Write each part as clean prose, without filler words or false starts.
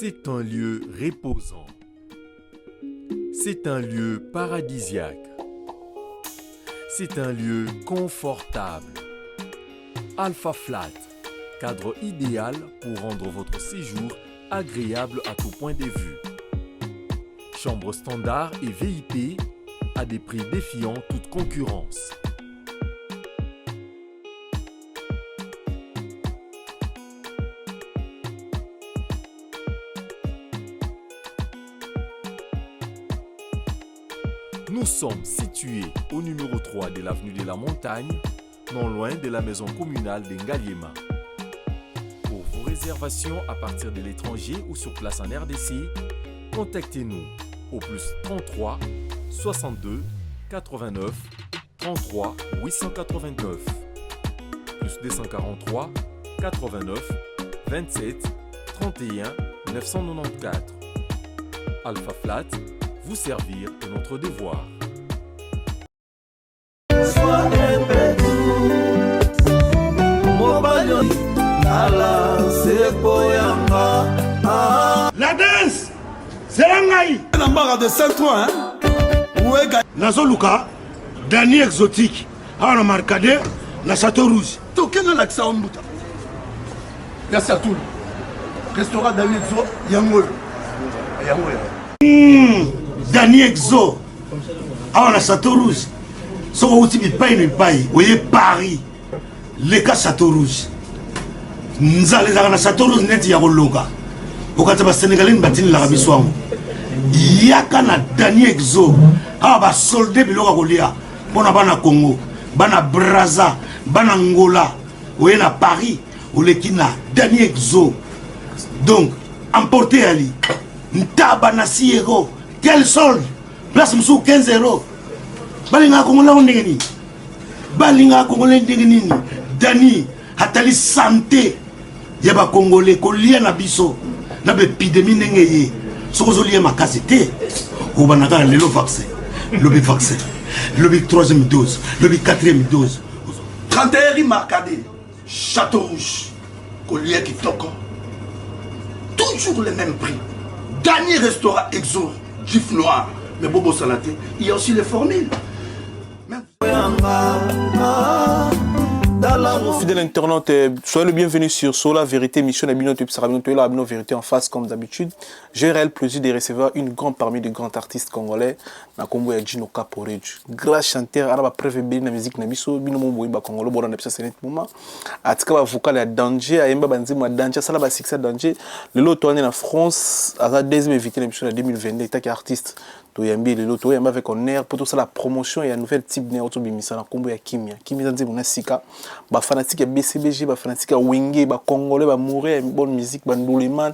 C'est un lieu reposant. C'est un lieu paradisiaque. C'est un lieu confortable. Alpha Flat, cadre idéal pour rendre votre séjour agréable à tout point de vue. Chambre standard et VIP à des prix défiant toute concurrence. Nous sommes situés au numéro 3 de l'avenue de la Montagne, non loin de la maison communale d'Engaliema. Pour vos réservations à partir de l'étranger ou sur place en RDC, contactez-nous au plus 33 62 89 33 889 plus 243 89 27 31 994. Alpha Flat, vous servir est notre devoir. La danse, c'est l'angaï. La barre de Saint-Ouen, Nazo Luka, Dani exotique, à la marcade, la Château Rouge. Token à l'accent en bouta. Merci à tous. Restaurant Dani Exo, Yangoy. Dani Exo, à la Château Rouge. Ce qu'on dit, il paye, vous voyez Paris, les cas Château Rouge. Nous allons à la Château Rouge, net Yarologa. Au cas de Sénégalais, nous bâtissons l'Arabie Saoudite. Il y a qu'un Dani Exo, à soldé Biloga Golia, pour na Congo, bana Brazza, bana Angola, ou à Paris, ou les Kina, Dani Exo. Donc, emporté Ali, Ntabana Siego, quel solde, place Moussou 15 €. Balinga Kongola Ondegeni, Balinga Kongola Ondegeni, Dani, Hatali santé, Yaba Congolais, Kolia Nabiso, Nabe épidémie Nengeye. Ce que je ma casette, ou banaka le vaccin, le vaccin, le 3e dose, le 4e dose. 31 marcadé, Château Rouge, collier qui toque. Toujours le même prix. Dernier restaurant Exo, gif noir, mais bobo salaté, il y a aussi les formules. Fidèle internaute, soyez le bienvenu sur Sola Vérité, mission Abino la Vérité en face comme d'habitude. J'ai un réel plaisir de recevoir une grande parmi de grands artistes congolais. Na Kombo ya Gino Kaporeju. Grand chanteur, araba préféré na musique na biso, bino mo ba Congolo bora na pesa senet moment. Atika ba vocal ya danger, ayemba banzima danger, sala ba succès danger. Le lot tourné en France, à la deuxième invité na mission 2022, taki artiste. Toyambi le lot toyamba avec honneur pour tout ça la promotion et un nouvel type de autobimisa na Kombo ya Kimia. Kimia nzimbo na sika. Ba fanatique ya BCBG, ba fanatique ya Wenge, ba Congolais, ba mourir une bonne musique, ba Ndoleman.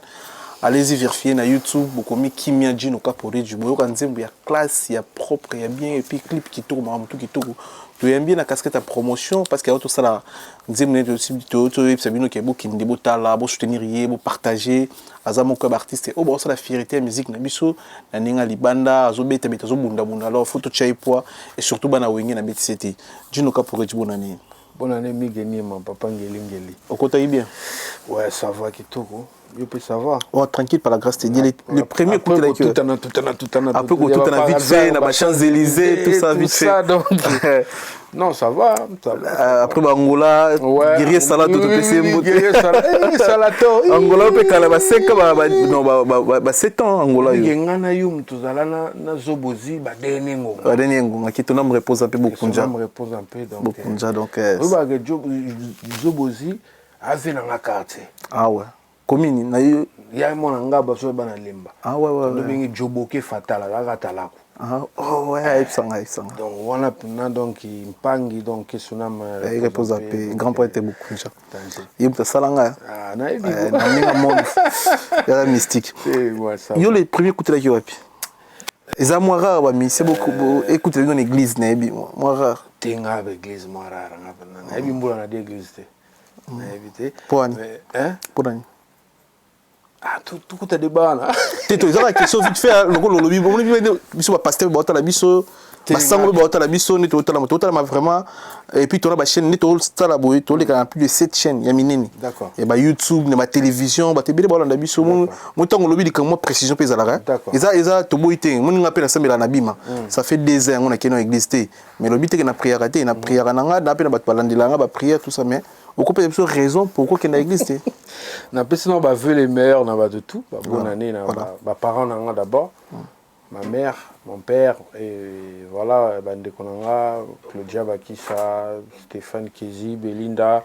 Allez-y vérifier na YouTube, beaucoup mis Kimia Gino Kaporeju. Boyo kanzembo ya classe, ya propre, ya bien et puis clip qui tourne, tout qui tourne. Tu aimes bien la casquette à promotion parce qu'il y a tout ça là. Nzembo ne aussi tu sabino qui est beau qui ndebo tala, beau soutenir yé, beau partager. Azamo comme artiste, oh bon ça la fierté musique na biso, na ninga libanda, azobeta beta zobunda bunda. Alors photo chai poa et surtout bana wenge na betisete. Gino Kaporeju bonne année. Bonne année, Migeni, mon papa Ngeli. Au côté bien? Ouais, ça va, Kitoko. Je peux savoir. Oh, tranquille, par la grâce de Dieu. Le premier coup de la queue. Tout en un peu tout en vite fait, dans ma Champs-Élysées, tout ça vite fait. Donc, non, ça va. Après, Angola, guerrier salade, tout PC. Guerrier salade. Angola, on peut caler 5 ans, 7 ans, Angola. Il y a un ayum, tout ça là, na zobozi, ba denengo. Ba denengo, qui ton âme repose un peu beaucoup. Ton âme repose un peu, donc. Beaucoup donc. Oui, bah, zobozi, avait dans la carte. Ah ouais. Commune, na il y a mon anga baso bana lemba. Ah ouais. Le bengi joboke fatala la talako. Ah oh ouais, ipsanga. Donc voilà pour donc impangi donc sonama. Il repose un peu, grand poète beaucoup déjà. Il me salanga. Ah na ebi. Na minga monde. Il y a mystique. Yo les premiers coups de la yoapi. Les amours rares mais c'est beaucoup écoutez dans l'église na ebi moi rare. Tenga l'église moi rare na ebi mbula na l'église te. Na éviter. Pour hein? Pour ah, tout est débat là. Této, ils ont la question vite fait, le lobby, bon, ils sont pas pasteur, bon, la biso. basango ba otala biso ni totala ma vraiment et puis tu as ba chaîne ni to stala boy to les plus de 7 chaînes ya minene. D'accord. Et ba YouTube, na télévision, ba tebele ba landa biso mo tango lobi comme précision pe zalaka. Eza to boité, mo nga pe na sambela na bima. Ça fait 2 ans on a keno église té. Mais lobi té na prière té, na prière na nga na pe na ba balandela nga ba prière tout ça mais au coup peut raison pourquoi qu'il na église té. Na pe sinon ba veut les meilleurs na ba de tout. Ba bonne année na ba parents na nga d'abord. Ma mère, mon père, et voilà, Bande Konanga, Claudia Bakissa, Stéphane Kézi, Belinda,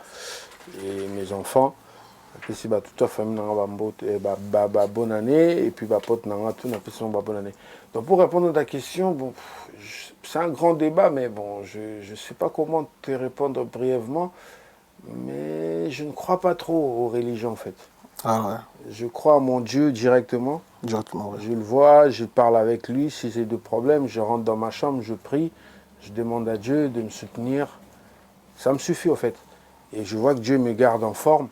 et mes enfants. Et puis, toute la famille n'a bonne année, et puis, pote n'a tout, n'a pas bonne année. Donc, pour répondre à ta question, bon, c'est un grand débat, mais bon, je ne sais pas comment te répondre brièvement, mais je ne crois pas trop aux religions, en fait. Ah ouais. Je crois à mon Dieu directement. Directement, ouais. Je le vois, je parle avec lui. Si j'ai des problèmes, je rentre dans ma chambre, je prie, je demande à Dieu de me soutenir. Ça me suffit, en fait. Et je vois que Dieu me garde en forme.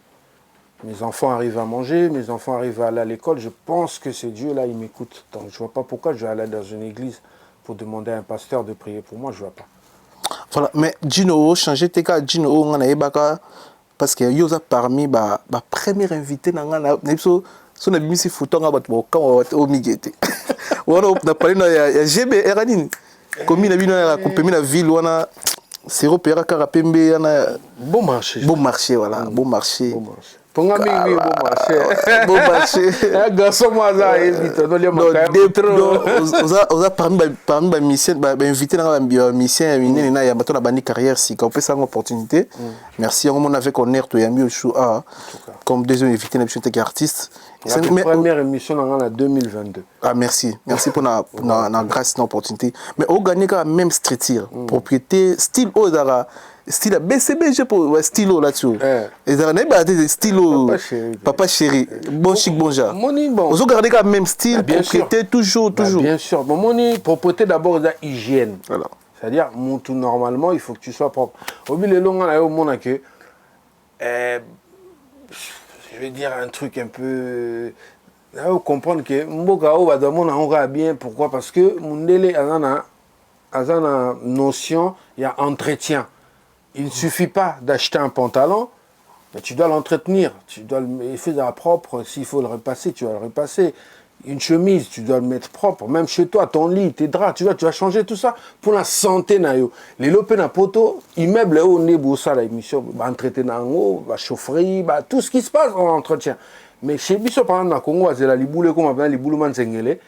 Mes enfants arrivent à manger, mes enfants arrivent à aller à l'école. Je pense que c'est Dieu, là, il m'écoute. Donc, je ne vois pas pourquoi je vais aller dans une église pour demander à un pasteur de prier pour moi. Je ne vois pas. Voilà, mais Gino, changer tes cas, Gino, on a ébaka. Parce que yoza parmi ma première invité dans la so na bimisi photo nga bat bo quand o migete wana na parler na ya GB eranini comme na bino ya compagnie na ville wana zéro pera karapembe na bon marché voilà bon marché Ponga mingi bon marché. Bon marché. Garçon moi ça évite non les on a parmi ba mission ba invité na ba mission minene na ya bato na bani carrière si qu'on peut ça une opportunité. Merci on avait qu'on air to yambi au a comme deuxième invité na mission tech artiste. C'est la première émission en 2022. Ah merci pour na grâce na opportunité. Mais au gagner quand même structure, propriété, style Ozara. Style BCBG pour stylo là-dessus. Et ça n'est pas des stylos. Papa chéri. Bon chic, bon genre. Vous regardez quand même style, propriété, toujours. Bien sûr. Bon, mon propreté d'abord, c'est hygiène. Voilà. C'est-à-dire, tout normalement, il faut que tu sois propre. Au milieu de l'onglet, au monde que, je vais dire un truc un peu. Là, vous comprenez que Mbokao va demander on va bien. Pourquoi? Parce que mon délai a une notion, il y a entretien. Il ne suffit pas d'acheter un pantalon, mais tu dois l'entretenir. Tu dois le faire propre. S'il faut le repasser, tu vas le repasser. Une chemise, tu dois le mettre propre. Même chez toi, ton lit, tes draps, tu vas changer tout ça pour la santé. Les lopes na poto, immeuble au nebo ça la émission, entretenir en haut, chaufferie, tout ce qui se passe en entretien. Mais chez Bisso, par exemple, dans Congo, c'est la liboule comme on appelle les boules manzengele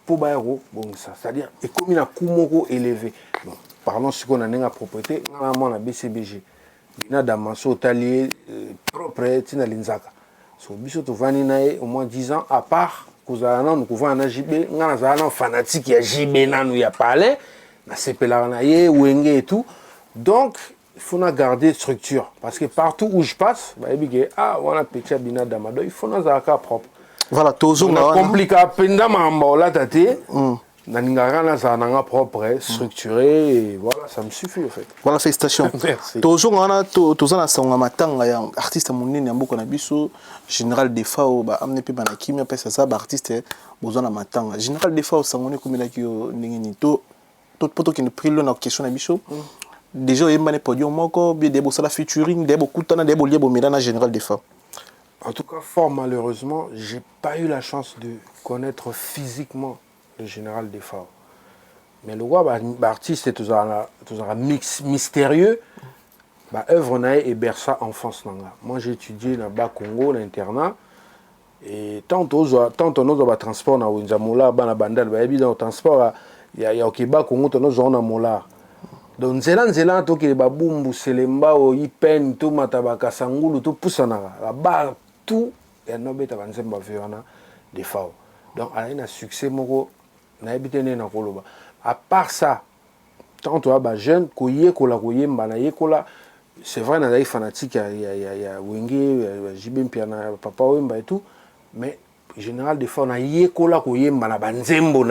pour bairo, bon ça, c'est-à-dire et comme il a kumoko élevé. Bon. Parlons ce qu'on a une propriété, on a BCBG. Il y a des masses hôteliers propres, tina linzaka. So biso to vani nae au moins 10 ans à part kozala na nous kouvana na JB, ngana za na fanatique ya JB na nous ya parler, na sepela na ye wenge et tout. Donc il faut garder structure parce que partout où je passe, bah ebige on a petit bina damado, il faut na za ka propre. Voilà, toujours na compliqué penda mamba la tate. Naningara ça n'a propre, structuré et voilà, ça me suffit en fait. Voilà, félicitations. Merci. Toujours on a toujours na songa matanga ya artiste monene mboko na biso général Defao ba amne pe bana kimia pesa ça ba artiste besoin na matanga. Général Defao sangone komela ki ndengeni to poto qui ne pris le na question na biso. Déjà yemba ne podium moko bi debo sala featuring debo kutana debo liebo milana général Defao. En tout cas, fort malheureusement, j'ai pas eu la chance de connaître physiquement le général Defao. Mais le roi, l'artiste est toujours mystérieux. Œuvre nae et berça enfance nanga. Moi, j'ai étudié dans le Congo, l'internat. Et tant on a transport na Winzamola, na bandal, dans le transport, il y a au Québec, Congo, on a mola. Donc, Zélan, to ke babumbu, selemba, o ipen, to matabaka, sangulu, to poussanaga. Là-bas, tout, il y a un homme qui a Defao. Donc, il y a un succès, à part ça, tant tu as jeune, c'est vrai, il y a des fanatiques, il y a Wenge, Jibim, Papa Wemba et tout, mais en général, des fois, on a Yekola, Koyemba, Banzembo,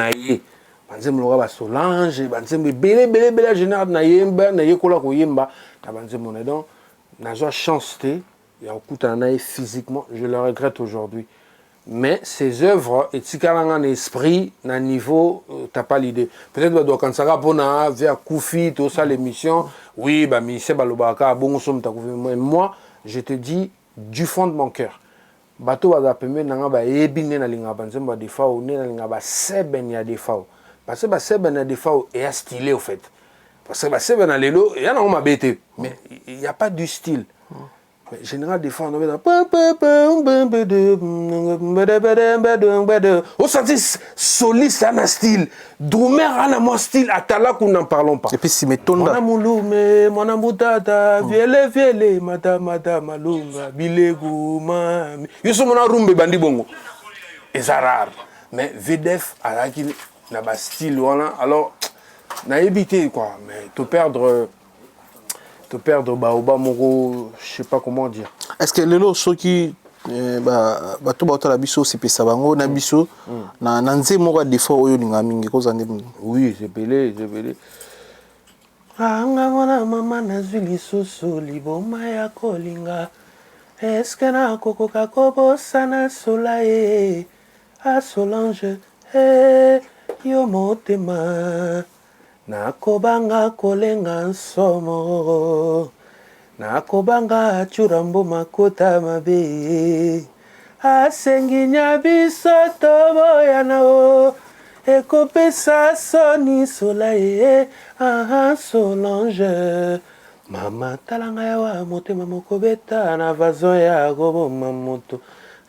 Banzembo, Solange, Banzembo, Bélé, général, Nayemba, Yekola, Koyemba, Banzembo, donc, on a chance, il y a un coup physiquement, je le regrette aujourd'hui. mais ces œuvres et si un esprit d'un niveau t'as pas l'idée peut-être bah quand ça va pour na vers Koufi tout ça l'émission oui bah mais c'est balobaka bon somme ta mais moi je te dis du fond de mon cœur bateau va appeler nanga ba ebine na linga banzemba des fois on est na linga ba seben ya des fois parce que ba seben na des fois est stylé au fait parce que ba seben na lelo il y en a on m'a bêté mais il y a pas du style. Mais général des fois on avait au sens soliste un style drummer a un style atala qu'on n'en parlons pas et puis si metonda mon amouloume mon amoutata viele madame malunga bilegu mami yoso mon rumbe bandi bongo et ça rare mais VDF a qui na ba style voilà alors na évité quoi mais te perdre Baoba Moro, je sais pas comment dire. Est-ce que les lots qui bato bato la biso c'est pesa bango na biso na nze moko des fois oyo linga mingi ko zande oui c'est belé anga mona mama na zwili soso liboma ya kolinga est-ce que na kokoka kobosa na solae a Solange yo motema nakobanga kolenga nsomo nakobanga churambo makota mabe asenginya biso toboyana o ekopesa soni solae Solange mama talanga yawa motema mokobeta na vazon ya goboma moto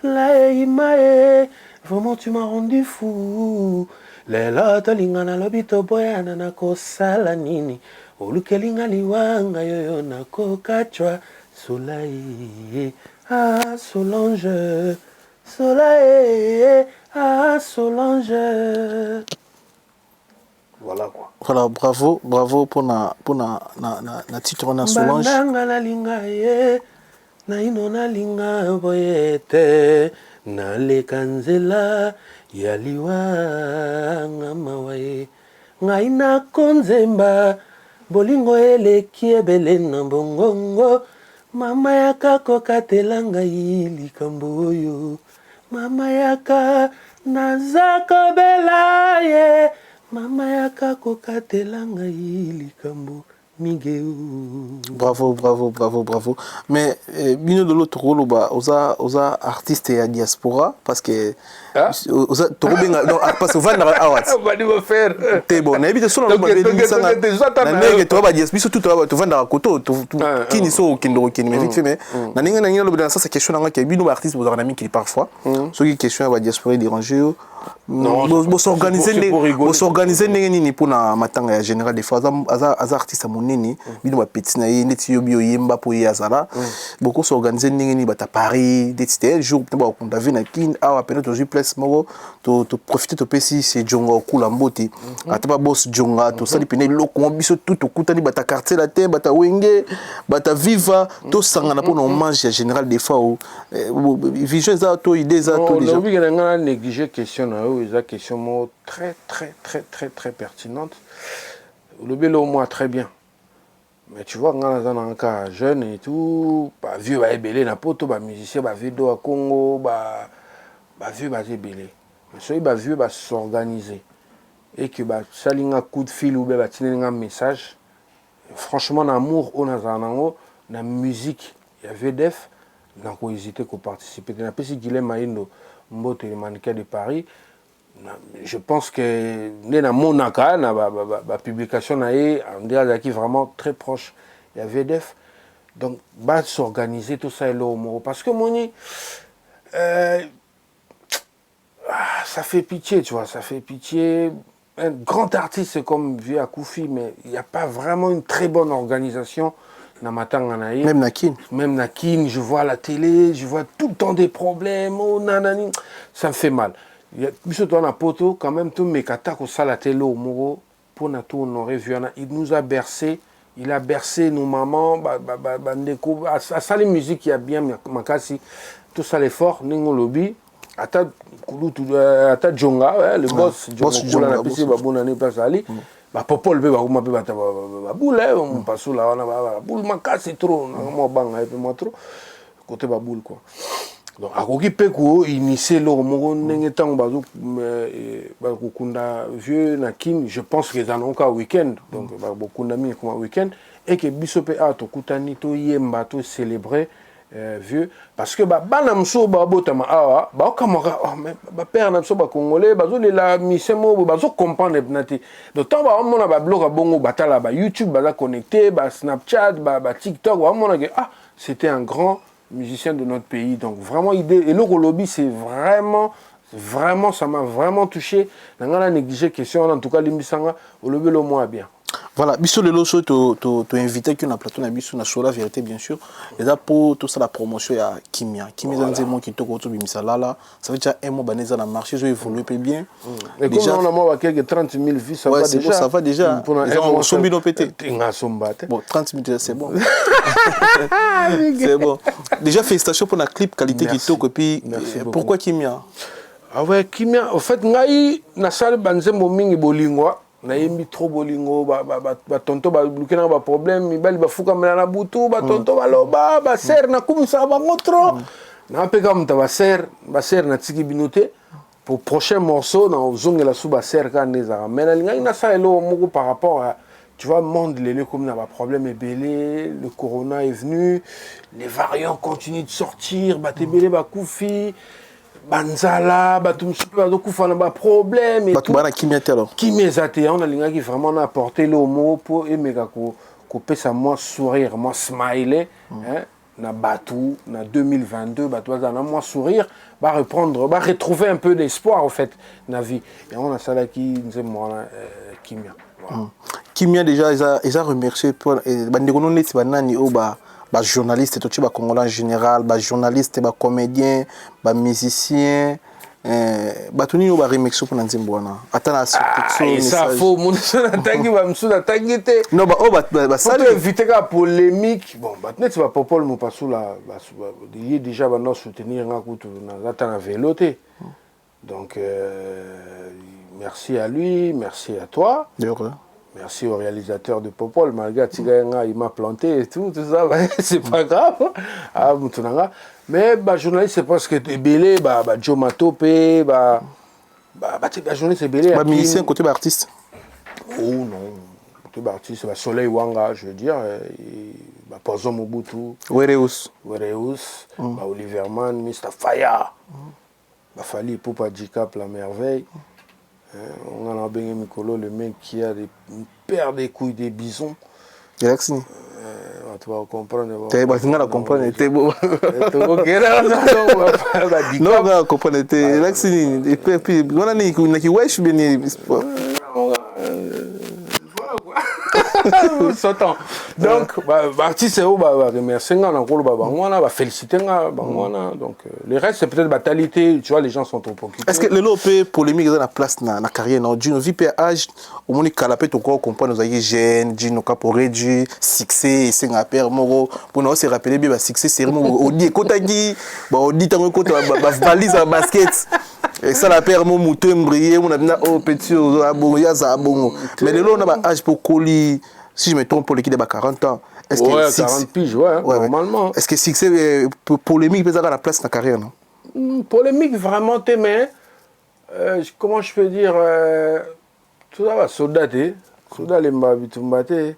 la imae vraiment tu m'as rendu fou lelo tolingana lobi toboyana na kosala nini olukelinga liwanga yoyo na kokachwa Soleil Solange Soleil Solange voilà quoi voilà bravo pour na titre na Solange bandanga na linga ye na ino na linga boyete na lekanzela yaliwanga mawaye ngai nakonzemba bolingo eleki ebele na mbongongo mama yaka kokatela ngai likambo oyo mama yaka naza kobela ye mama yaka kokatela ngai likambo migeu. Bravo. Mais bino de l'autre rôle oza artiste et à diaspora parce que oza tobenga non parce que vanda awat. Va nous faire. T'es bon, na bito solo ba beli sanga. Na nenge to ba diaspora biso tout to vanda koto kini so kindo kini mais vite mais na ninga na ngelo dans ça c'est question nga ke bino artiste boza na miki parfois. Ce qui question ba diaspora déranger non bo s'organiser nini pour na matanga ya général des fois az artiste nini bino ba petit na neti yo bio yemba po yazala beaucoup s'organiser nini bata Paris des jour ba ko David na kin awa peut-être aujourd'hui place moko to profiter to pesi c'est jonga kula mboti ataba boss jonga to sali pene loko biso tout to kutani bata quartier la terre bata wenge bata viva to sangana pour hommage ya général des fois vision za to idée za to déjà oui on a négligé question na eza question mo très pertinente le bélo moi très bien. Mais tu vois, quand on est encore jeune et tout, bah vieux bah ébélé na poto, bah musicien bah vieux à Congo, bah vieux bah ébélé. Mais celui bah vieux bah s'organiser et que bah ça linga coup de fil ou bah tenir un message. Franchement, l'amour on a zanango, la musique, il y a VDF, n'a pas hésité qu'on participe. Il y a pas si Guilhem Maïndo, mbote le mannequin de Paris. Je pense que dans mon cas, la publication on dirait qu'il est vraiment très proche. Il y a VDF. Donc, bah, s'organiser tout ça est là au parce que mon ça fait pitié, tu vois, ça fait pitié. Un grand artiste comme Vieux à Koufi, mais il n'y a pas vraiment une très bonne organisation. Même Nakin, je vois la télé, je vois tout le temps des problèmes. Oh, nanani. Ça me fait mal. Il quand même tout mes katak au salatelo moro pour na tout honorer Viana il nous a bercé, il a bercé nos mamans à ça les musiques il y a bien makasi tout ça l'effort ningo lobby ata jonga le boss jonga na pisi babuna ne pas ali ba popol be ba kuma be ba boule on passe là on a boule makasi trop mo banga et puis moi trop côté ba boule quoi. donc akoki pe ko initier lo moko ndenge tango bakokunda vieux na kin je pense que dans ka week-end donc bakokunda mingi comme week-end et que biso pe a tokutani toyemba to célébrer vieux parce que bana mosusu babotama awa baokamaka bapère na biso bacongolais bazolela mise mo bazocomprendre na te donc ntango baomona babiloko bongo batala bayoutube baza connecté basnapchat batiktok baomona ke c'était un grand musicien de notre pays donc vraiment idée et le lobby c'est vraiment ça m'a vraiment touché nanga na négligé question en tout cas limbisanga au lobby le moins bien. Voilà, biso lelo so to invité que na plateau na biso na Sola Vérité bien sûr. Et là pour tout ça la promotion ya Kimia. Kimia dans mon qui toko to bimisa là, ça veut dire un mois baneza na marché, je évoluer bien. Et déjà on a moi quelques 30 000 vues ça va déjà. Bon, ça va déjà. Ils ont sombino pété. Bon, 30 000 c'est bon. C'est bon. Déjà félicitations pour la clip qualité qui toko et puis pourquoi Kimia? Ah ouais, Kimia en fait ngai na salle banzembo mingi bolingwa. Naïmi trop bolingo tonto bloqué na problème mibali bafuka mena na butu tonto baloba ser na kumisa bango trop na peka mta ser na tiki binoté pour prochain morceau na zongela sou ser ka neza mena linga ina sa elo moko par rapport à tu vois monde les comme na problème est belé le corona est venu les variants continuent de sortir batebele bakoufi banzala batum super do kufa na ba problème et tout bana kimia telo kimia zate on a linga qui vraiment apporté le mot pour aimer ko pesa moi sourire moi smile hein na batu na 2022 batu na moi sourire va reprendre va retrouver un peu d'espoir en fait na vie et on a ça là qui nzemo kimia kimia déjà ils a remercié pour bandeko non leti banani o ba journaliste tout ba congolais en général ba journaliste ba comédien ba musicien batuni no ba remix pour nzembo wana atana ça faut mon tangi ba msuna tangi te non ba ça éviter la polémique bon batnet ba popol mo pasula il déjà ba no soutenir ngakutu na atana véloté donc merci à lui merci à toi merci au réalisateur de Popol, malgré il m'a planté et tout ça, c'est pas grave. Mais le journaliste, c'est parce que tu es belé, Joe Matope, le journaliste est belé. Musicien côté artiste. Oh non, côté artiste, Soleil Wanga, je veux dire, Pozo Mobutu, Wereus, Oliver Mann, Mr. Faya, Fali Poupa Djikap, la merveille. On a bien Mikolo, le mec qui a des paires des couilles des bisons. Galaxy. Tu vas comprendre. Tu vas comprendre. Non, on va comprendre. Galaxy. Et puis, on a qui wesh bien. Donc, l'artiste remercier féliciter donc le reste c'est peut-être batalité, tu vois, les gens sont trop occupés. Est-ce que le lopé polémique dans la place na carrière non Dino vie âge au moins calapé to ko comprendre nous aïe jeune Dino Caporedu succès c'est un père moro pour nous se rappeler bien succès c'est vraiment odi kotagi odi tango kota valise à basket. Et ça la père mon mouton briller mon abina au petit bon ya za bon mais le on a âge pour colis si je me trompe pour l'équipe de 40 ans est-ce que 40 piges ouais, normalement est-ce que succès polémique peut avoir la place dans la carrière non polémique vraiment mais comment je peux dire tout ça va soldat les mbabitumbate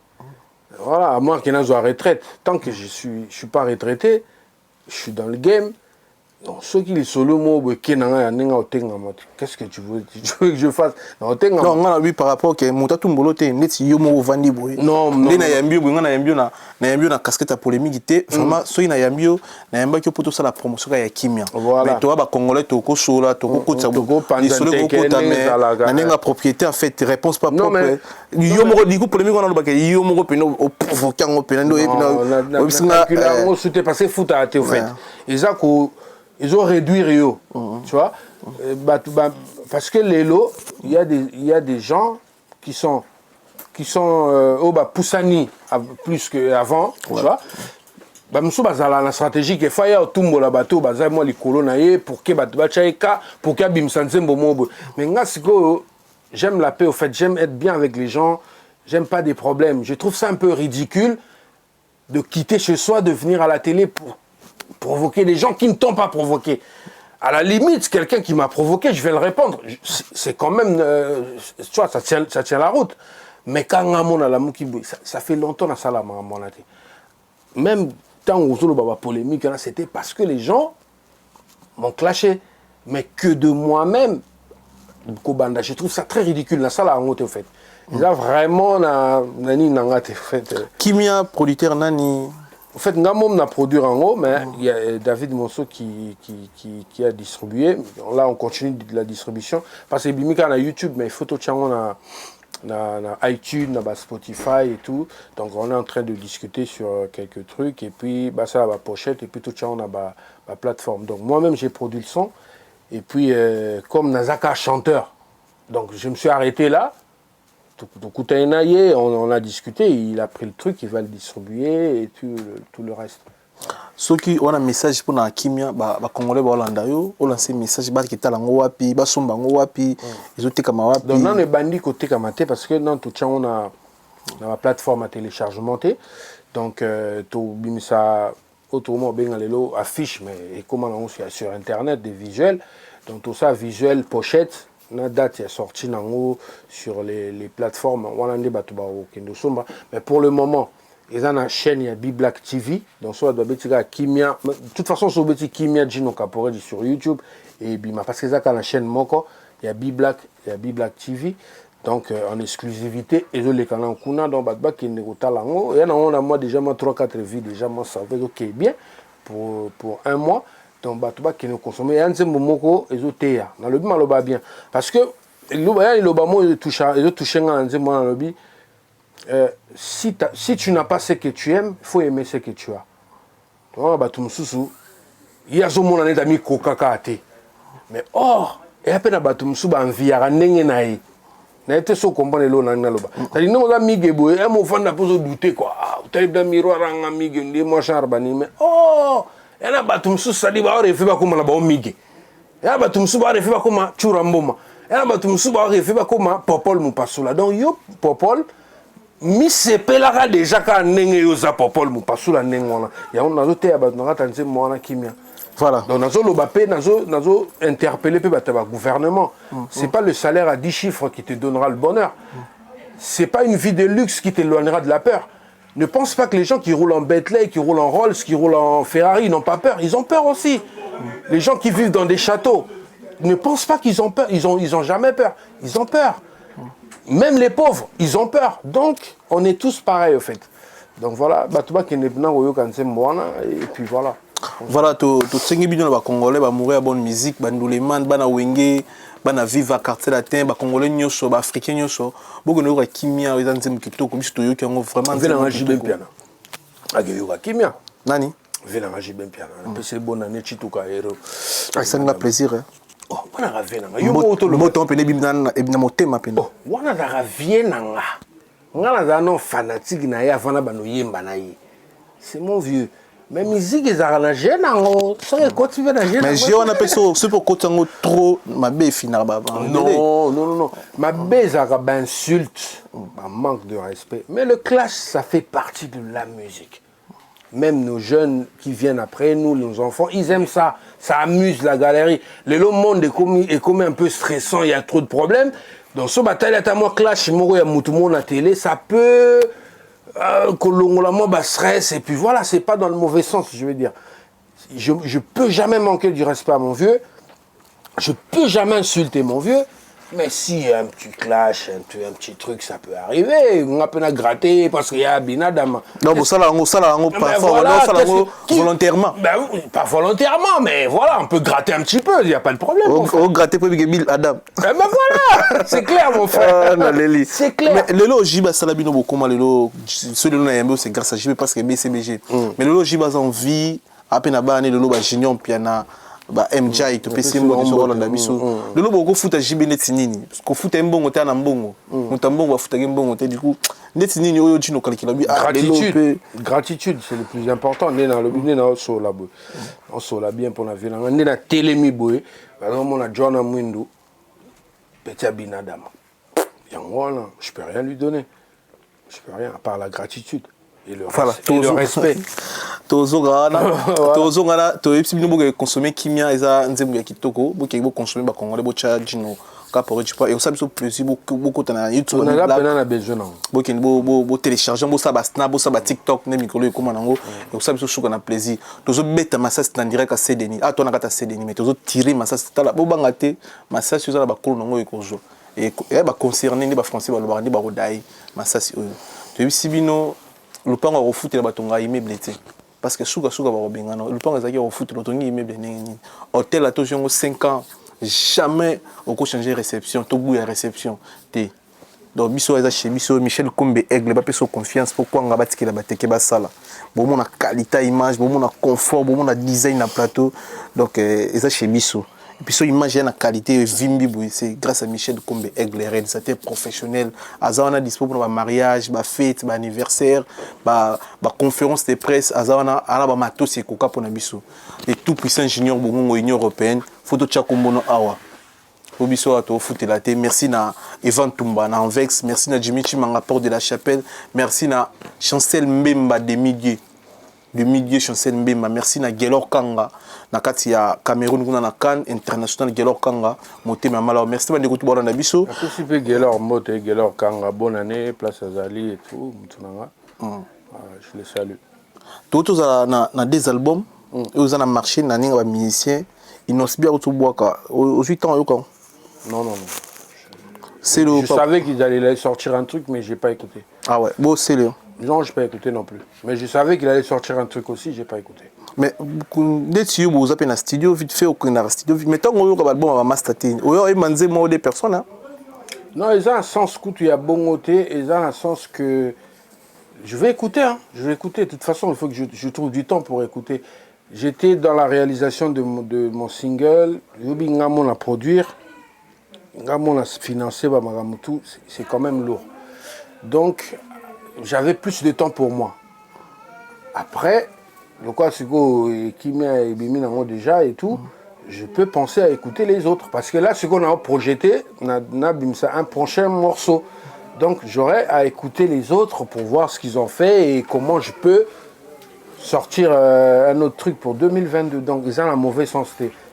voilà à moins qu'il n'ait pas retraite tant que je suis pas retraité je suis dans le game. Donc, ceux qui sont le mot, qu'est-ce que tu veux que je fasse? Non, on a vu par rapport à mon tatou mbolote, net yomo vandi boy. Non, na yambio, na yambio na casquette à polémique. Vraiment, ceux qui na yambio, na yamba qui pour ça la promotion ya Kimia. Mais toi, ba congolais, toko sola, toko kota, isolé kota, mais na nenga propriété en fait, réponse pas propre. Yomo du coup polémique on a le bac, yomo peno au provoquant au penando et puis c'était passé foot à en fait. Ils ont réduit Rio, tu vois. Parce que les lots, il y a des gens qui sont Poussani plus qu'avant, tu vois. La stratégie qui fait tout le monde bateau, moi les colonnes pour que pour que mais j'aime la paix au fait, j'aime être bien avec les gens, j'aime pas des problèmes. Je trouve ça un peu ridicule de quitter chez soi, de venir à la télé provoquer des gens qui ne t'ont pas provoqué. À la limite, quelqu'un qui m'a provoqué, je vais le répondre. C'est quand même, tu vois, ça tient la route. Mais quand on a la moukiboui, ça fait longtemps dans ça là, mon athée. Même tant où on a polémique, c'était parce que les gens m'ont clashé. Mais que de moi-même, je trouve ça très ridicule. Dans ça là, en fait. Là, vraiment, nani nangate fait. Kimia, producteur nani. En fait, Ngamom a produit en haut, mais il y a David Monceau qui a distribué. Là, on continue de la distribution. Parce que Bimika a YouTube, mais il faut tout on a iTunes, on a Spotify et tout. Donc, on est en train de discuter sur quelques trucs. Et puis, bah, ça va pochette. Et puis, tout on a ma plateforme. Donc, moi-même, j'ai produit le son. Et puis, comme Nazaka chanteur, donc je me suis arrêté là. On a discuté, il a pris le truc, il va le distribuer et tout le reste. Ceux qui ont un message pour la Kimia, les Congolais ont lancé un message qui est à l'Angoapi, ils ont été comme Wapi. Donc, on est bandit côté Kamate parce que dans tout on a la plateforme à téléchargement. Donc, tout ça. Autrement, affiche, mais comment on sur Internet, des visuels. Donc tout ça, visuel, pochette, la date est sortie sur les plateformes. Mais pour le moment, ils ont une chaîne, il y a B-Black TV. Donc ça doit être Kimia. De toute façon, c'est Kimia Gino Caporé sur YouTube. Et parce que ça, la chaîne Moko, il y a B-Black TV. Donc en exclusivité, et je les canaux kuna dans Batba qui n'est pas là. Et on a moi déjà 3-4 vies déjà moi ça veut ok bien pour un mois. Donc Batba qui nous consomme et un momoko et je téa. Dans le bien bien parce que le bamo il touche un moi dans le bi. Si tu n'as pas ce que tu aimes, il faut aimer ce que tu as. Donc batumsusu il y a ce monde en ami kokaka te. Mais or et à peine batumsu ba envie à ndenge naï. Na été so comprendre lo na ngaloba tali no ga mige boy e mo fanda poso douter quoi tali da miroir nga mige ndi mo charbani mais oh ena batum su sali ba ore fe ba kuma na ba mige ya batum su ba ore fe ba kuma churamboma ena batum su ba ore fe ba kuma popol mu pasula donc yo popol mi sepela déjà ka ndenge yo za popol mu pasula ndengona ya on nazo te ba na tanze mo na kimia. Voilà. Donc, nazo interpeller le gouvernement. C'est pas le salaire à 10 chiffres qui te donnera le bonheur. C'est pas une vie de luxe qui t'éloignera de la peur. Ne pense pas que les gens qui roulent en Bentley, qui roulent en Rolls, qui roulent en Ferrari n'ont pas peur. Ils ont peur aussi. Les gens qui vivent dans des châteaux ne pensent pas qu'ils ont peur. Ils ont jamais peur. Ils ont peur. Même les pauvres, ils ont peur. Donc, on est tous pareils au fait. Donc voilà, et puis voilà. Voilà, tout ce qui est bien, les Congolais, ils mourir à bonne musique, ils ndouleman, ils wenge, ils vivent à quartier latin, les Congolais, les Africains, beaucoup de kimia, ils ont des kitoko, ils ont vraiment. Ils ont un piano. Ils ont kimia. Nani? Ils ont un piano. C'est bon, année chituka héros. Ça nous plaisir. Oh, on a ravi nanga. Yo moto le moto pene bimna e bina motema pene. Oh, on a ravi nanga. Ngala za non fanatique na ya vana bano yemba na yi. C'est mon vieux. Mais musique ils arrangent nango. Ça quand tu veux na jeune. Mais j'ai on appelle ça c'est pour côté trop ma bé finir ba. Non. Ma bé ça ba insulte, un manque de respect. Mais le clash ça fait partie de la musique. Même nos jeunes qui viennent après nous, nos enfants, ils aiment ça. Ça amuse la galerie. Le monde est comme un peu stressant, il y a trop de problèmes. Donc, ce bataille à moi clash, il y a tout le monde à la télé, ça peut stress. Et puis voilà, c'est pas dans le mauvais sens, je veux dire. Je peux jamais manquer du respect à mon vieux. Je peux jamais insulter mon vieux. Mais si un petit clash, un petit truc, ça peut arriver. On a peine à gratter parce qu'il y a Binadam. Non, mais ça, volontairement. Ben, pas volontairement, mais voilà, on peut gratter un petit peu, il n'y a pas de problème. On gratter pour Bill Adam. Ben voilà, c'est clair, mon frère. C'est clair. Mais le lot, Jiba Salabino, beaucoup, le lot, celui-là, c'est grâce à Jiba parce que BCBG. Mais le lot, Jiba en vie, à peine à banner, le lot, Junior, Piana. MJ to pesi mbo so wala ndabiso lelo boko futa jibe neti nini ko futa mbongo ta na mbongo mutambongo wa futa mbongo te du coup neti nini oyo chino calcula bi gratitude c'est le plus important né dans le but na so la bo on so la bien pour la vie né na telemi boy par exemple on a John Mwindu petit Binadam yango je peux rien lui donner, je peux rien à part la gratitude et le respect. tozongana toyebisi bino boke consommer kimia eza nzembo ya kitoko boke bo consommer ba congolais bo cha Gino Kapore tu pas et ça biso plaisir beaucoup na YouTube on a là besoin boke bo télécharger bo ça ba snap bo ça ba TikTok ne mikolo e koma nango et ça biso shuka na plaisir tozo beta massage na direct à CDN ah toi na kata CDN mais tozo tirer massage tala bo banga te massage sur la ba kolo nango e kozo et ba concerné ni ba français ba lobandi ba rodai massage oyo toyebisi bino lupango refutela batonga immeuble te parce que suka ba robengana lupango ezaki refutela tongi immeuble nini hôtel à tojongo 5 ans jamais oko changer réception to bouya réception te donc biso eza chez biso Michel Kombe Aigle ba peso confiance pourquoi nga batikela bateke basala bon na qualité image bon na confort bon na design na plateau donc eza chez biso et puis so image na qualité vimbi boy c'est grâce à Michel Kombe Aigle réalisateur professionnel azana dispo pour ba mariage ba fête ba anniversaire ba conférence de presse azana ala ba matos ekoka pona biso et tout puissant junior bongo Union européenne photo tchakombono awa obiso ato futela te merci na Evan Tumba na Anvex merci na Jimmy Chimanga Porte de la Chapelle merci na Chancel Mbemba de Midier Chancel Mbemba merci na Gelor Kanga na kati ya Cameroun kuna na Cannes international Gelor Kanga motema mala merci bande kutu bora na biso aussi pe Gelor mote Gelor Kanga bonne année place Azali et tout mutunanga je les salue tout na des albums aux na marché na ninga ba musicien inosbia utubwaka aux 8 ans yoko non c'est le je savais qu'ils allaient sortir un truc mais j'ai pas écouté ah ouais bon c'est le non j'ai pas écouté non plus mais je savais qu'il allait sortir un truc aussi j'ai pas écouté mais dès que vous avez un studio vite fait au studio mais tant qu'on a album à masterting ou y manze moi des personnes hein non ils ont un sens coup il y a bon côté ils ont un sens que je vais écouter hein je vais écouter de toute façon il faut que je trouve du temps pour écouter. J'étais dans la réalisation de mon single, Yobi Ngamon à produire, Ngamon à financer, c'est quand même lourd. Donc, j'avais plus de temps pour moi. Après, le quoi c'est que Kimia et Bimi Nango déjà et tout, je peux penser à écouter les autres. Parce que là, ce qu'on a projeté, on a un prochain morceau. Donc, j'aurais à écouter les autres pour voir ce qu'ils ont fait et comment je peux sortir un autre truc pour 2022. Donc, ils ont la mauvaise sens.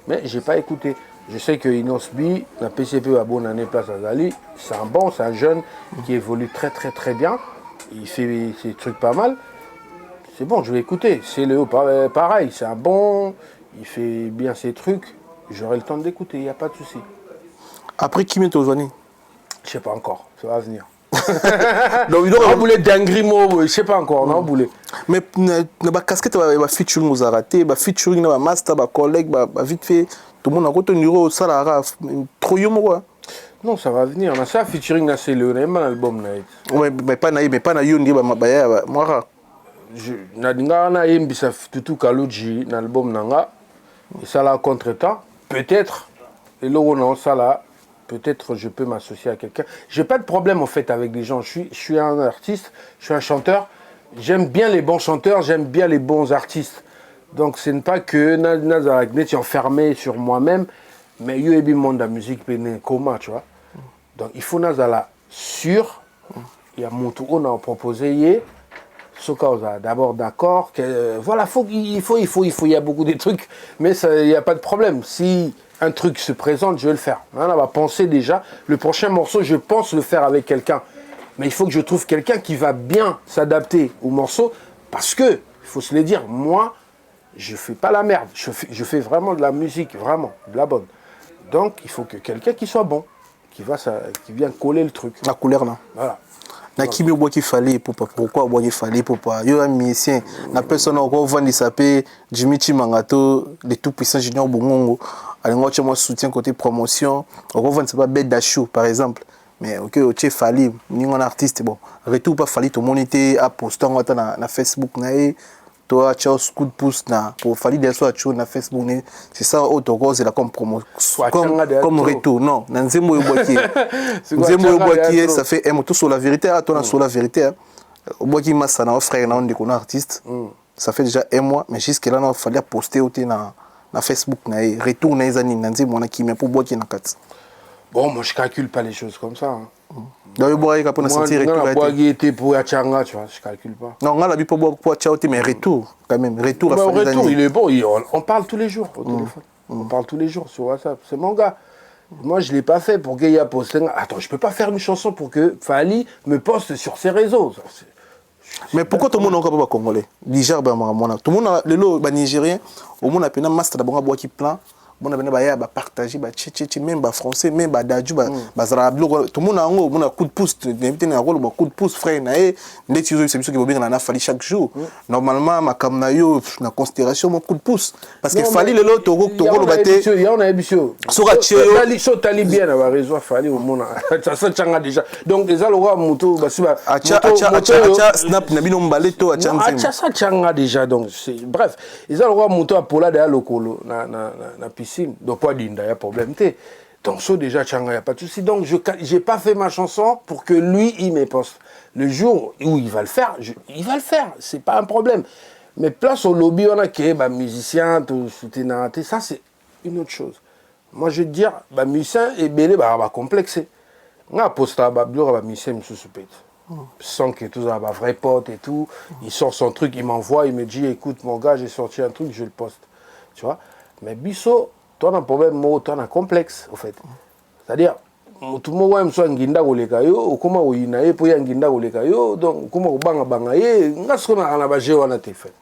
Mais je n'ai pas écouté. Je sais que Inosbi, la PCP à bonne année place Azali, c'est un jeune qui évolue très très très bien. Il fait ses trucs pas mal. C'est bon, je vais écouter. C'est Léo, pareil, c'est un bon, il fait bien ses trucs. J'aurai le temps d'écouter, il n'y a pas de souci. Après, qui m'est aujourd'hui? Je ne sais pas encore, ça va venir. Donc, il aura voulu d'Angrimo, je ne sais pas encore, non, voulu. Mais la casquette va featuring aux arrêtés, va featuring va master, va collègue, va vite fait. Tout le monde a retenu au salaire, trop yomo. Non, ça va venir. Mais ça, featuring, c'est le album. Oui, mais pas na yondi, moi. Je n'ai pas tout Kaluji, l'album Nanga. Et ça là, contre-temps. Peut-être, et là, ça là. Peut-être je peux m'associer à quelqu'un. J'ai pas de problème en fait avec les gens. Je suis un artiste, je suis un chanteur. J'aime bien les bons chanteurs, j'aime bien les bons artistes. Donc ce n'est pas que Nazareth est enfermé sur moi-même, mais il y a un monde de la musique comment tu vois. Donc il faut Nazala sûr. Il y a mon tour on a proposé ce cas d'abord d'accord que voilà il faut il y a beaucoup de trucs, mais il n'y a pas de problème si un truc se présente, je vais le faire. On va penser déjà. Le prochain morceau, je pense le faire avec quelqu'un. Mais il faut que je trouve quelqu'un qui va bien s'adapter au morceau. Parce que, il faut se le dire, moi, je ne fais pas la merde. Je fais vraiment de la musique, vraiment, de la bonne. Donc, il faut que quelqu'un qui soit bon, qui vienne coller le truc. La couleur, là. Voilà. Na kimi bois qu'il fallait pourquoi bois qu'il fallait pour pas yo un musicien na personne encore vendre s'appelle Jimmy Chimangato les tout puissants junior bongongo alingo tu moi soutien côté promotion encore vendre c'est pas bête d'achou par exemple mais OK tu fallait ni un artiste bon retour pas fallait tout moniter à poster na Facebook na toi tu as coup de pouce na pour fallait des soit tu na Facebook c'est ça autre cause la comme promotion comme retour non na nzembo yoboki nzembo yoboki ça fait un tout sur la vérité à toi sur la vérité yoboki massa na frère na on dit artiste ça fait déjà un mois mais jusque là non fallait poster au na Facebook na retour na ezani na nzembo na kimia pour boki na kat bon moi je calcule pas les choses comme ça hein. Donc il boit pour sentir retour. Moi, était pour Achanga, tu vois, je calcule pas. Non, on a la vie pour Tchao, mais retour quand même, retour à retour, il est bon, on parle tous les jours au téléphone. On parle tous les jours sur WhatsApp. C'est mon gars. Moi, je ne l'ai pas fait pour qu'il y ait posté. Attends, je ne peux pas faire une chanson pour que Fally me poste sur ses réseaux. Mais pourquoi tout le monde n'est pas congolais? Niger, tout le monde, les Nigériens, au monde, il y a un master d'abord qui plan. On a partagé, même français, même dadju, tout le monde a un coup de pouce, un coup de pouce, frère, c'est qui va Fally chaque jour. Normalement, ma camnayo, na considération, mon coup de pouce. Parce que Fally, le lot, il y a un habitué. Sur Talibien, on a raison, Fally, au monde, ça tient déjà. Donc, les allois, moto, snap, nabino mbaleto, ça tient déjà. Donc, bref, les allois, moto, Pola, de Alokolo, na piscine, donc pas d'Inda, il y a problème. Donc ça déjà, il n'y a pas de souci. Donc je n'ai pas fait ma chanson pour que lui, il me poste. Le jour où il va le faire, il va le faire, c'est pas un problème. Mais place au lobby, on a qui est musicien, tout soutenir, ça c'est une autre chose. Moi je veux dire, musicien est belé, complexé. On a posté à musicien, sans que tout ça, vrai pote et tout. Il sort son truc, il m'envoie, il me dit, écoute mon gars, j'ai sorti un truc, je le poste. Tu vois? Mais Bisso, toi, tu as un problème, toi, tu as un complexe, au fait. C'est-à-dire, tout le monde soit un guinda ou les caillots, ou comment il y a un guinda ou les caillots, donc comment on banga bangaye, n'a ce qu'on a la bagé on a été fait.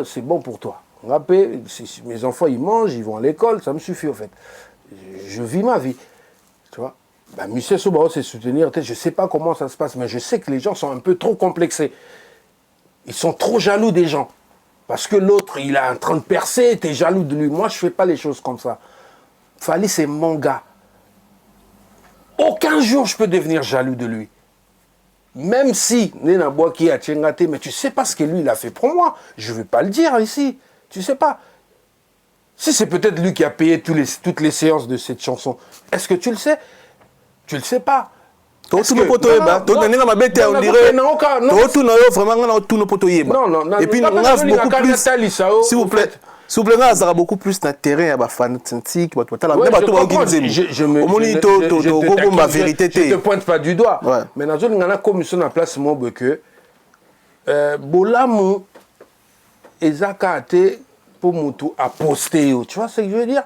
C'est bon pour toi. Mes enfants, ils mangent, ils vont à l'école, ça me suffit, au fait. Je vis ma vie. Tu vois? Monsieur Soubao, c'est soutenir, je ne sais pas comment ça se passe, mais je sais que les gens sont un peu trop complexés. Ils sont trop jaloux des gens. Parce que l'autre, il est en train de percer, tu es jaloux de lui. Moi, je ne fais pas les choses comme ça. Fally, c'est mon gars. Aucun jour, je peux devenir jaloux de lui. Même si, Nena Boaki a Tchengate, mais tu ne sais pas ce que lui, il a fait pour moi. Je ne vais pas le dire ici. Tu ne sais pas. Si c'est peut-être lui qui a payé toutes les séances de cette chanson, est-ce que tu le sais? Tu ne le sais pas. Non, et puis nous s'il vous plaît, ça a beaucoup plus de terrain à fantastique, je te pointe pas du doigt, mais dans une commission en place que Bolamu ezakate pour mutu à poster, tu vois ce que je veux dire?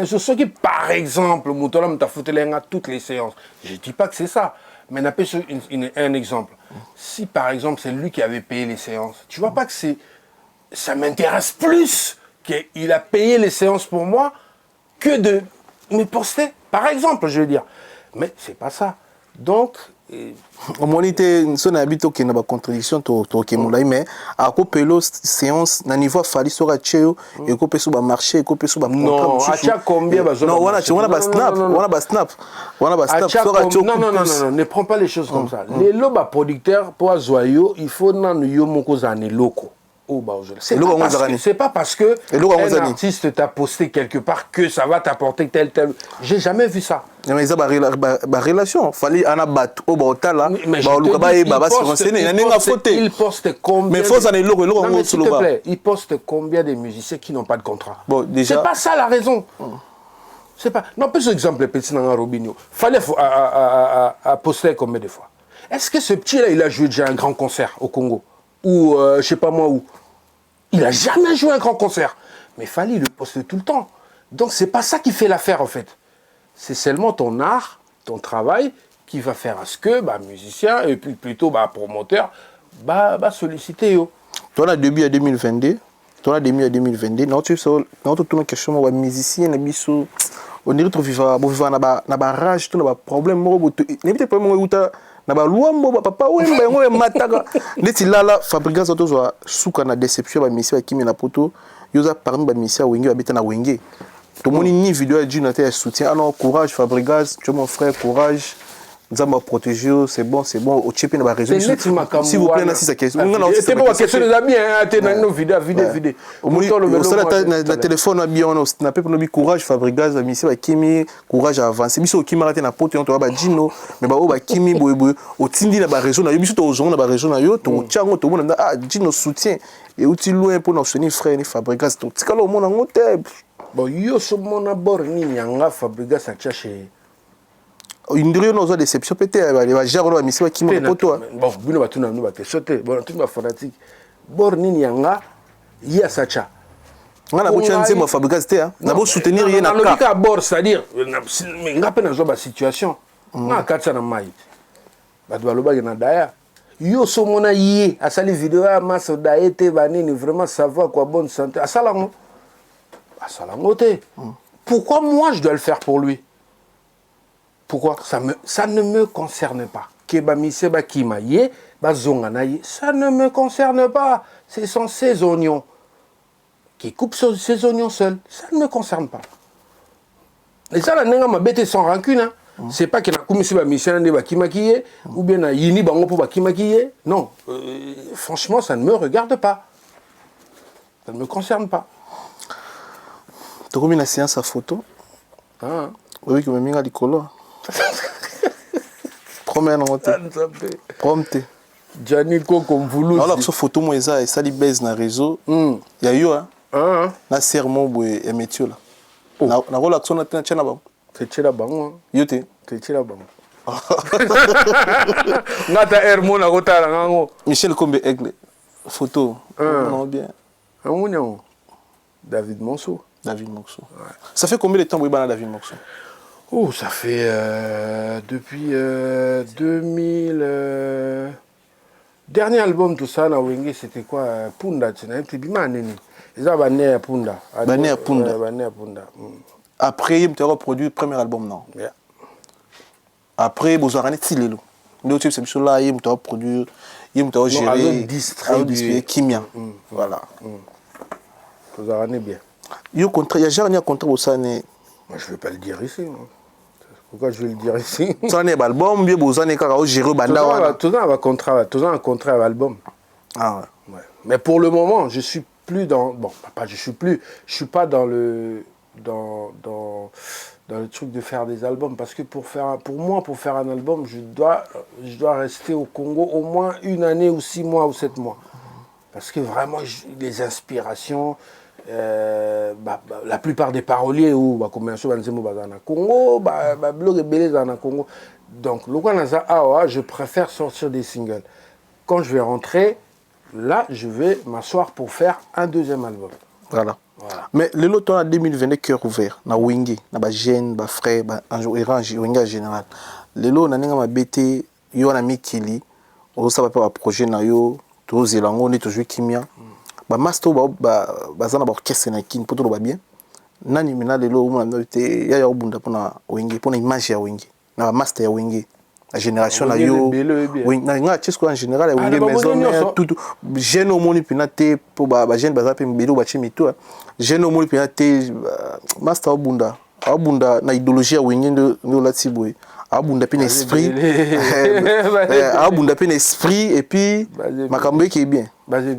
Ce qui, par exemple, Moutolam t'a foutu toutes les séances. Je ne dis pas que c'est ça. Mais un exemple. Si, par exemple, c'est lui qui avait payé les séances, tu ne vois pas que ça m'intéresse plus qu'il a payé les séances pour moi que de me poster. Par exemple, je veux dire. Mais ce n'est pas ça. Donc... Au moins, il y a une contradiction, mais à côté de la séance, à niveau Fally sur la et côté sur le marché, et côté sur le non, à combien non, on a snap. Non, ne prends pas les choses comme ça. Les lobes producteurs, pour Zoyo, il faut que locaux. C'est pas parce que un artiste t'a posté quelque part que ça va t'apporter tel. J'ai jamais vu ça. Mais ça ma relation. Fally en abattre au botala. Il poste combien? Mais faut s'en aller s'il te plaît, il poste combien de musiciens qui n'ont pas de contrat? Bon, déjà. C'est pas ça la raison. C'est pas. Non, plus exemple petit dans Robinho. Fallait à poster combien de fois? Est-ce que ce petit là il a joué déjà un grand concert au Congo ou je sais pas moi où? Il n'a jamais joué un grand concert. Mais Fally le poste tout le temps. Donc, ce n'est pas ça qui fait l'affaire, en fait. C'est seulement ton art, ton travail, qui va faire à ce que musicien, et puis plutôt promoteur, solliciter. Toi, on début à 2022. Notre question, musicien, on dirait que tu vis un rage, tu as un problème. Na ba luambo papa wemba ngoe mataka neti lala fabricants auto zo suka na déception ba misi ba kimi na poto yoza parmi ba misi wengi ba beta na wenge to moni ni vidéo ya Djino te soutien alors courage Fabrigas tu es mon frère courage nous allons protéger c'est bon au chip na ba réseau s'il vous plaît na si ça question c'est pas question des amis hein tu na nos vidéo le téléphone na bien on snapper pour nous courage Fabrigas ba misi ba kimi courage à avancer biso kimi raté na poto on to ba Djino mais ba o ba kimi boye au tindi na ba réseau na yo biso to ozonga na ba réseau na yo to tiango to mona Djino soutien et outil loin pour nous soutenir frère ni Fabrigas to tikalo mona ngote bon yo so mona bor ni nyanga Fabrigas a cherché indrio no zo déception peut-être ba jaro ba misi ba kimo po toi bon bino ba tuna no ba te sauter bon tout ba fanatique bor nini yanga ya sacha ngana bo chanze mo fabricateur te na bo soutenir ye na ka ka bor c'est-à-dire ngape na zo ba situation na katsa na mai ba do ba na daya yo so mona yé asali vidéo à masse daete banini vraiment savoir quoi bonne santé asalango te pourquoi moi je dois le faire pour lui pourquoi ça ne me concerne pas keba mise ba kimaye ba zonga na ye ça ne me concerne pas ce sont ses oignons qui coupe ses oignons seuls ça ne me concerne pas et ça la nenga mabete sans rancune hein. C'est pas qu'il a commis ba mission de ba kimakiye ou bien na yini bango pour ba kimakiye non franchement ça ne me regarde pas ça ne me concerne pas tu comme une séance à photo ah oui comme minga likolo promène en hôtel prompte Gianni Koko Mvulu alors que photo moi ça et ça li baise na réseau il y a eu hein na serment boy et métier là na relaxon na tena ba Tetira bango. Yote. Tetira bango. Ngata hermona kotala ngango. Michel Kombe Aigle. Photo. Non bien. Amunyo. David Monceau. David Monceau. Ouais. Ça fait combien de temps Bouibana David Monceau? Oh, ça fait depuis 2000. Dernier album tout ça na Wenge c'était quoi Punda tu n'as pas nini. Ils ont bané à Punda. Bané à Punda. Bané à Punda. Après, il m'a produit le premier album, non? Yeah. Après, vous avez dit Lelo. L'autre type, c'est là, il m'a produit, il m'a géré, distribué Kimia. Voilà. Vous avez bien. Il y a jamais un contrat au Sané. Moi, je ne vais pas le dire ici. Pourquoi je vais le dire ici? Ça n'est pas album, bien vous avez géré Banda. Tout un contrat à l'album. Ah ouais. Mais pour le moment, je suis plus dans. Bon, pas je suis pas dans le. Dans le truc de faire des albums parce que pour faire un album je dois rester au Congo au moins une année ou 6 mois ou 7 mois parce que vraiment les inspirations la plupart des paroliers ou combien de Congo blog dans Congo donc je préfère sortir des singles quand je vais rentrer là je vais m'asseoir pour faire un deuxième album. Voilà. Mais le lot en 2020 cœur ouvert na Wenge na ba jeune ba frère ba Orange Wenge en général le lot na ninga mabete yo na mikili o sa ba projet na yo to zelango ni to jouer kimia ba master ba zana ba orchestre na kin poto ba bien nani mina le lot mo na te ya obunda pona Wenge pona image ya Wenge na ba master ya Wenge la génération na yo oui na nga tchesko en général ya Wenge maison tout jeune au monde pinate pour ba jeune ba zape mbelo ba chimito jeune au monde pinate master obunda na idéologie ya Wenge ndo la tibwe abunda pina esprit abunda pina esprit et puis makambo qui est bien vas-y.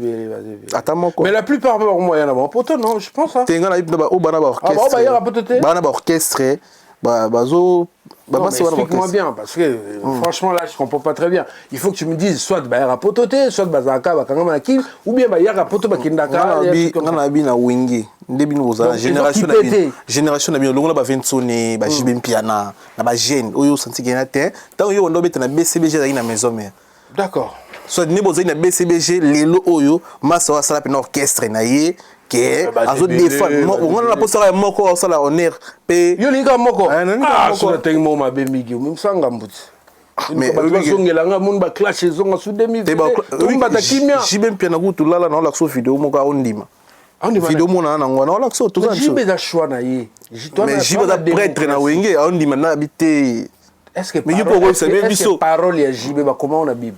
Attends mais la plupart pour moi yana ba poto non je pense hein tenga na ba obana ba orchestre ba na ba orchestre bazo. Non, explique-moi bien, parce que franchement là je comprends pas très bien. Il faut que tu me dises soit Bayara Potote, soit Bazaka Bakangama Kim, ou bien Bayara Poto Bakindaka. On a bien à Wenge, génération na bien longa ba Vensone, ba Jibem Piana, na ba jeune, oyo senti genate, tant yo ndo beta na BCBG na maison mère. D'accord. Soit ni bozo na BCBG lelo oyo, masa wa sala pe na orchestre na ye. Azo défendre on a posé moko ça la honneur pe yo linga moko so teng mo mabe migi msanga mbuti mais bazongela nga mun ba clash zonga su demi ba ta kimia jibem pia na kutu lala na la so vidéo moko ondima vidéo mona na ngwana la so to ça jibe da choix na ye mais jibe da prêtre na Wenge ondima na habité est-ce que mais yo pourquoi c'est bien biso parole ya jibe ba comment on a Bible.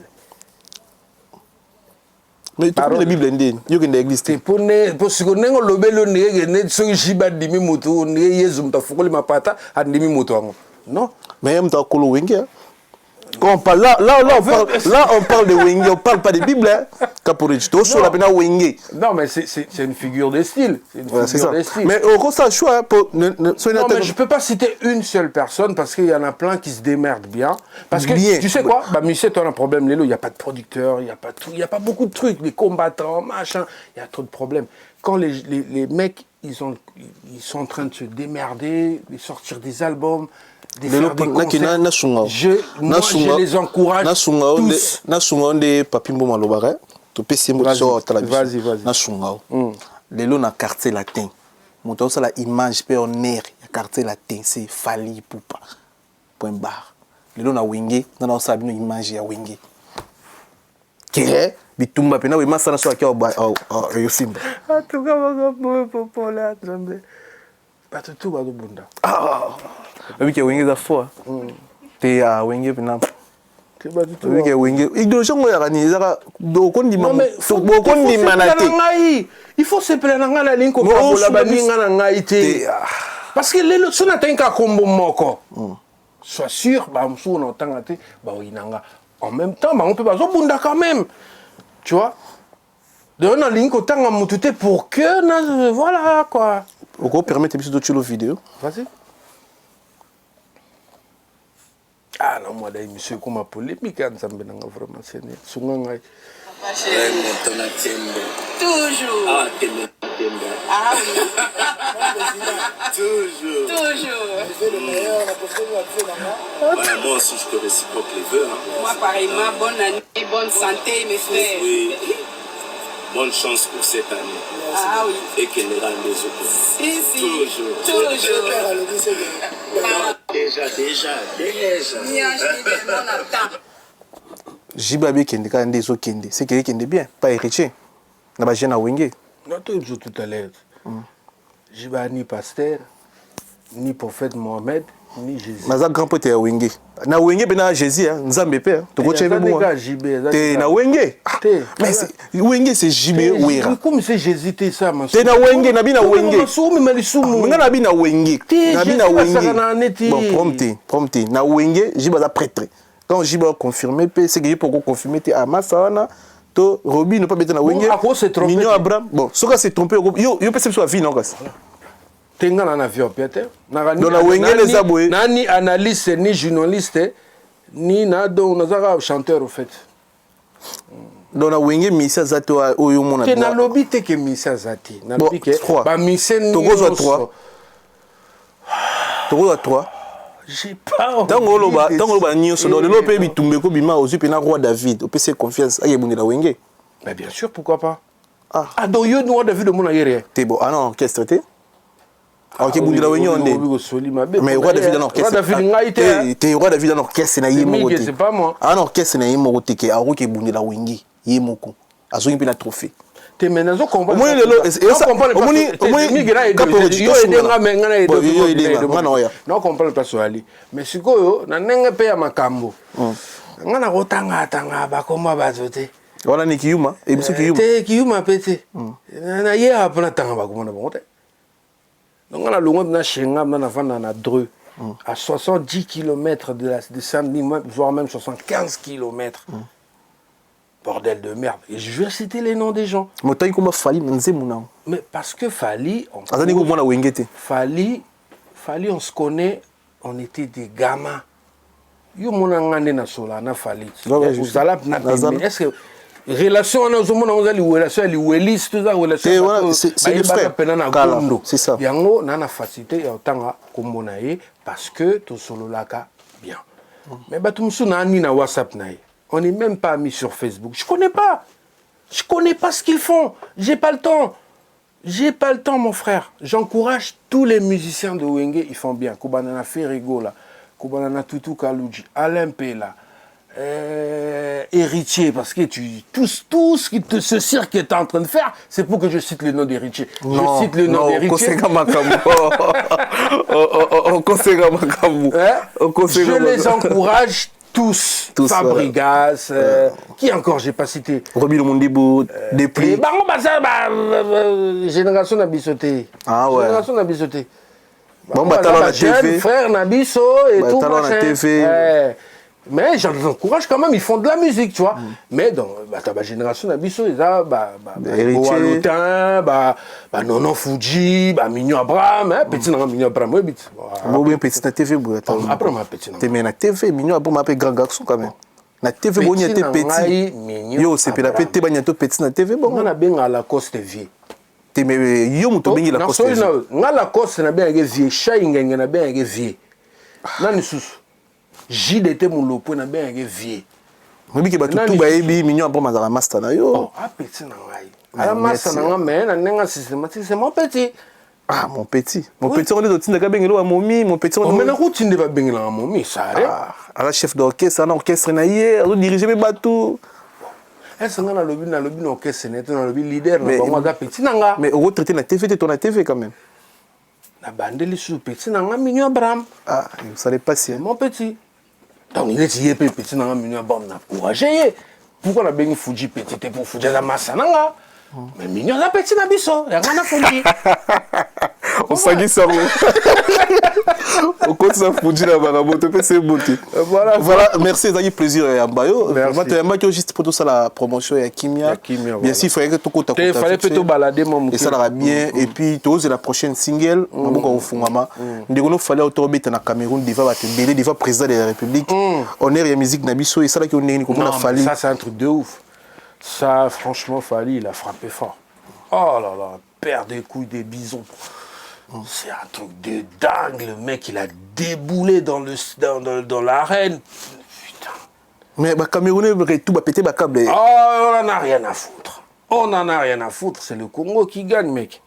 Mais tu connais la Bible indienne, il y a une église. Pour ce qu'on a lobelo ne so jiba dimi moto ne yezu mtafukoli mapata andimi moto non mais même ta kolo Wenge quand on parle là on parle de Wenge, on parle pas de Bible hein. Caporito sur la pena Wenge. Non mais c'est une figure de style, c'est ça. Mais au constat choix pour non mais je peux pas citer une seule personne parce qu'il y en a plein qui se démerdent bien parce que tu sais quoi bah Michel toi un problème Lélo, il y a pas de producteur, il y a pas tout, il y a pas beaucoup de trucs, les combattants machin, il y a trop de problèmes. Quand les mecs ils sont en train de se démerder, de sortir des albums, de faire des concerts. Moi, je les encourage tous. Vas-y. Lelo na quartier latin. Moto ça la image pe en air, quartier latin, c'est Fally Ipupa. Point barre. Lelo na wenge, na ça bino image ya wenge. Kere bitumba pena we masana so akio yo simba. Atuka baka popola tremble. Batutu ba do bunda. Babi ke wenge za fo. Te a wenge pena. Ke batutu. Babi ke wenge. Idolation ngo ya kani zaka do kondi mama. To bo kondi manate. Il faut se plaindre na la ligne ko bola ba ninga na ngai te. Parce que lelo sona tenka kombo moko. Sois sûr ba msu na tanga te ba inanga. En même temps, on peut pas bunda quand même. Tu vois? De on a ligne ko tanga mutute pour que voilà quoi. Pourquoi permettre de tuer la vidéo? Vas-y. Ah non, moi d'ailleurs monsieur comme polémique ça me nanga vraiment c'est sunga ngai. Toujours. Ah, ah oui. Toujours. Ouais, moi aussi, je te réciproque les vœux. Hein. Moi, pareillement, bonne année, bonne santé, mes frères. Oui. Bonne chance pour cette année. Ah oui. Et qu'elle les rende des autres. Si. Toujours. Déjà. Jibabi kende ka nde zo kende. C'est que kende bien, pas héritier. Na ba jeune a wenge. Non, tout à l'heure. Jiba ni pasteur, ni prophète Mohamed, ni Jésus. Maza grand pote ya wenge. Na wenge be na Jésus hein, nzambe pe hein. To ko chebe mo. Te na wenge. Mais wenge c'est Jibé wera. Comme c'est Jésus te ça ma. Te na wenge na bi na wenge. Nga na bi na wenge. Na bi na wenge. Bon prompte. Na wenge Jiba za prêtre. Quand Jiba confirmé pe c'est que pour confirmer te amasana to Robi ne pas mettre na wenge. Mignon Abraham. Bon, ce gars s'est trompé yo peut sur la vie non gars. Tenga na avion Peter. Dans la wenge les aboué. Nani analyste ni journaliste ni na do nazara chanteur au fait. Dans la wenge misa zato oyo mona. Te na lobby te ke misa zati. Na lobby ke ba misen to go 3. To go 3. J'ai pas. Tango loba nyonso dans le lope bitumbe ko bima ozu pe na roi David, o pese confiance aye bungi la wenge. Mais bien sûr, pourquoi pas. Ah donc yo roi David de mon ayer. T'es bon, ah non, orchestre te. Ok, bungi la wenge onde. Mais roi David en orchestre. Roi David ngaite. T'es roi David en orchestre na yemo te. C'est pas moi. Ah non, orchestre na yemo te ke aro ke bungi la wenge yemo ko. Azo ngi pe na trophée. Te menazo comprendre. Omoni lelo non comprendre pas so ali. Mais sikoyo na nenge pe ya makambo. Ngana kotanga tanga ba koma bazote. Wala ni kiyuma, e biso kiyuma. Te kiyuma pete. Na ye apona tanga ba koma na bonte. Donc ngana longo na shenga na fana na Dreux. À 70 km de Saint-Denis, voire même 75 km. Bordel de merde. Et je vais citer les noms des gens. Mais parce que Fally, on se connaît, on était des gamins. Yo monangane na sola na Fally. Est-ce que relation on a relation ali welis tout ça relation c'est le frère. C'est ça. Yango nana facilité ya tanga komona ye parce que to solo laka bien. Mais batumsu na ni na WhatsApp na ye. On n'est même pas mis sur Facebook. Je connais pas ce qu'ils font. J'ai pas le temps, mon frère. J'encourage tous les musiciens de Wenge, ils font bien. Kubanana Ferrigo, là. Kubanana Tutu Kaluji, Alain Pela, Héritier, parce que tout ce cirque que tu es en train de faire, c'est pour que je cite le nom d'Héritier. Je cite le nom d'Héritier. Je les encourage tous Fabregas, qui encore j'ai pas cité. Roby Mondibou, depuis. Génération Nabisoté. Ah ouais. Génération Nabisoté. Bon, bah, t'as la TV. Frère Nabiso et tout. T'as la TV. Mais j'en encourage quand même, ils font de la musique, tu vois. Mais dans la génération Nabiso, ils ont Boalotin, Nonon Fuji, Mignon Abraham, petit Mignon Abraham, oui, vite. Bon, petit na TV, après ma petit. T'es mais na TV, Mignon Abraham, après grand garçon quand même. Na TV, bon, il était petit. Yo, c'est puis la petit, bagnato petit na TV, bon. On a bien à la Coste vie. mais yo moto bengi la coste nga la coste na bien vie chai ngenge na bien vie nani susu JDT mulopo na bien vie mobi ke batu tout baebi mignon après mazara master na yo petit na ngai ala master na nga mais na nenga systématique c'est mon petit ah mon petit on est au ka bengelo momi mon petit on mena ko tinde ba bengela momi ça ala chef d'orchestre na orchestre na hier on diriger be batu est-ce que na lobi na orchestre net na lobi leader na bango ga petit na nga mais on traité na TV tu na TV quand même na bandeli sous petit na nga mignon Abraham ah ça n'est pas si mon petit donc il est yé petit na nga mignon Abraham na courageux pourquoi la bengi Fuji petit te pour Fuji la massa na nga mais mignon la petit na biso ya ngana Fuji on s'agit ça on compte ça Fuji la barabote c'est beauté voilà merci ça plaisir ya bayo vraiment que juste pour tout ça la promotion ya Kimia bien sûr il fallait que tout côté il fallait plutôt balader mon et ça ira bien et puis tu oses la prochaine single maboko ofungama ndikono fallait autobeta na Cameroun devant batembele devant président de la République on est ya musique na biso et ça là qui on est comme on a fallu ça c'est un truc de ouf ça franchement Fally il a frappé fort oh là là père des couilles des bisons. C'est un truc de dingue, le mec il a déboulé dans l'arène. Putain. Mais bah Camerounais tout va péter bah câble. Oh, on en a rien à foutre. On en a rien à foutre, c'est le Congo qui gagne, mec.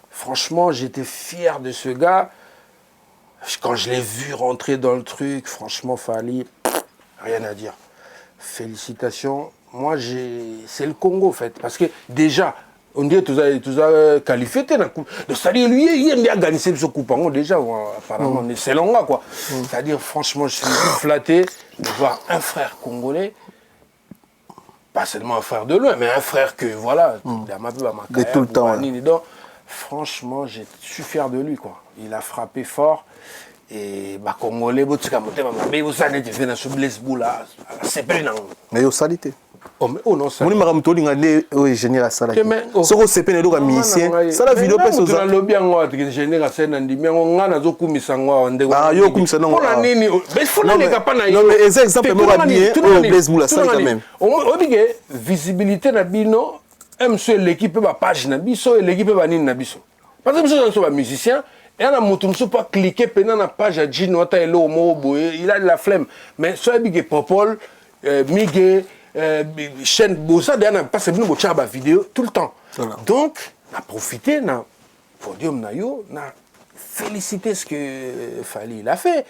Franchement, j'étais fier de ce gars. Quand je l'ai vu rentrer dans le truc, franchement, Fally, rien à dire. Félicitations. Moi, c'est le Congo, en fait. Parce que déjà, on dit que tu as qualifié. C'est-à-dire, lui, il a gagné ce coup déjà. Apparemment, c'est long, quoi. C'est-à-dire, franchement, je suis flatté de voir un frère congolais. Pas seulement un frère de loin, mais un frère que, voilà, il a ma de tout le temps. Donc, franchement, je suis fier de lui, quoi. Il a frappé fort. Et bah congolais mais vous savez tu fais dans ce blessboula c'est pas non mais au salité oh non ça moni mara mutoli ngale o général sala soko sepene do musicien sala vidéo peso za lobi ngo que général sena ndimi ngo ngana zo kumisa ngo ndeko ah yo kumisa non on a nini mais faut na leka pa na non mais exemple mo ba bien au blessboula ça quand même on dit que visibilité na bino MC l'équipe ba page na biso et l'équipe ba nini na biso parce que nous sommes musiciens. Et on a ne pas cliquer pendant la page à Gino, il a de la flemme. Mais soit il Popol, Miguel, chaîne Bossa, on a passé une vidéo tout le temps. Donc, on a profité, on a podium, on a félicité ce que Fally il a fait.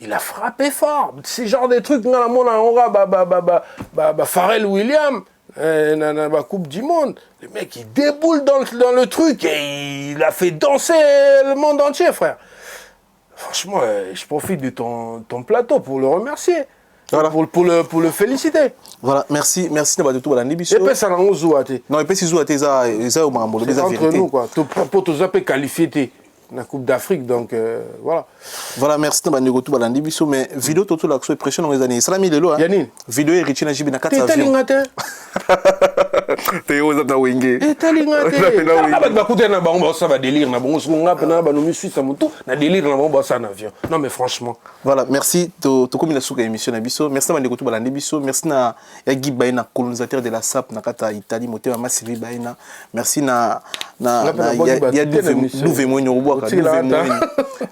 Il a frappé fort. C'est genre des trucs, on a Pharrell Williams. Dans la Coupe du Monde, le mec il déboule dans le truc et il a fait danser le monde entier, frère. Franchement, je profite de ton plateau pour le remercier, voilà. pour le féliciter. Voilà, merci de tout la Et puis ça n'a pas non, et puis si zouate ça au mambo, c'est entre nous quoi. Pour tous appeler qualifier la Coupe d'Afrique, donc voilà. Voilà, merci de nous tout balandi biso mais vidéo tout la pression dans les années. Ça mis le Yanni. Vidéo Richina Jibi na 4 avions. Théo za wenge. Ça va délire na bon nga pena ba no mi suisse mutu na délire na bon ça en avion. Non mais franchement. Voilà, merci to comme la souka émission na biso. Merci na ndeko tout balandi biso. Merci na ya Guy Baina colonisateur de la SAP na kata Italie motema Massivi Baina. Merci na ya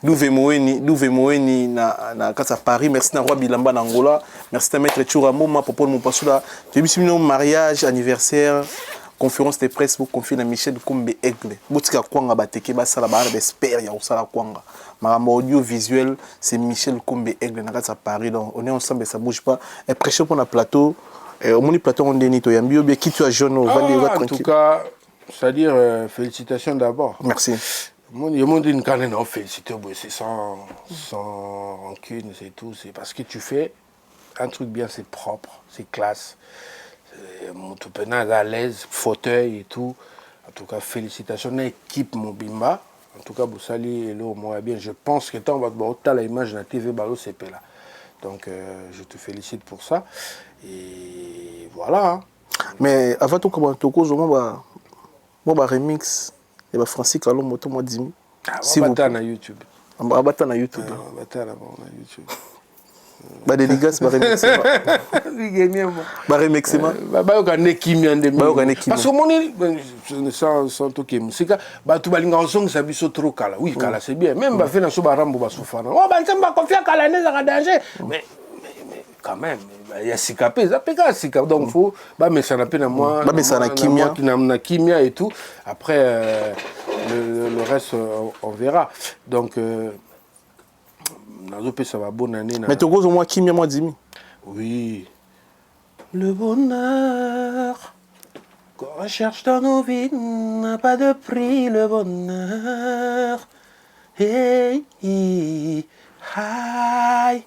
Douve Moini Douve Moini na kata Paris. Merci na Roi Bilamba na Angola. Merci à Maître Tchoura Moma pour nous passer là. Tu as vu mariage, anniversaire, conférence de presse pour confier à Michel Kombe Aigle. Boutika Kwanga Bateke Basala Bar d'Esper, il y a Osala Kwanga. Marama audiovisuel, c'est Michel Kombe Aigle, à Paris. Donc on est ensemble et ça ne bouge pas. Et prêcher pour le plateau. Au moins, le plateau, on est nito. Il y a mieux bien qui tu as jeune. En tout cas, c'est-à-dire, félicitations d'abord. Merci. Il y a une canne, non, féliciter, c'est sans rancune, c'est tout. C'est parce que tu fais un truc bien, c'est propre, c'est classe. Mon tout à l'aise, fauteuil et tout. En tout cas, félicitations à l'équipe Mobimba. En tout cas, vous saluez le moi bien. Je pense que tant que tu la image de la TV Balo CP là. Donc, je te félicite pour ça. Et voilà. Mais avant tout, comment tu causes, moi, remix, et bah Francis Kalom, moi, 10 000. Si vous êtes sur YouTube. On va battre sur YouTube. On va battre sur YouTube. Ba dédicace ba remixement. Ba yo kane kimia ndemi. Parce que moni sans tout qui musique ba tu balinga osong sa biso trop kala. Oui, kala c'est bien. Même ba fait na so ba rambo ba sofana. Oh ba nzamba confia kala ne za danger. Mais quand même il y a sikapé ça peka sikap donc faut ba mesana pe na moi ba mesana kimia na kimia et tout après le reste on verra donc ça va bonne année. Mais tu causes au moins Kimia moi Dimi. Oui. Le bonheur qu'on recherche dans nos vies n'a pas de prix, le bonheur. Hey, hey, hi.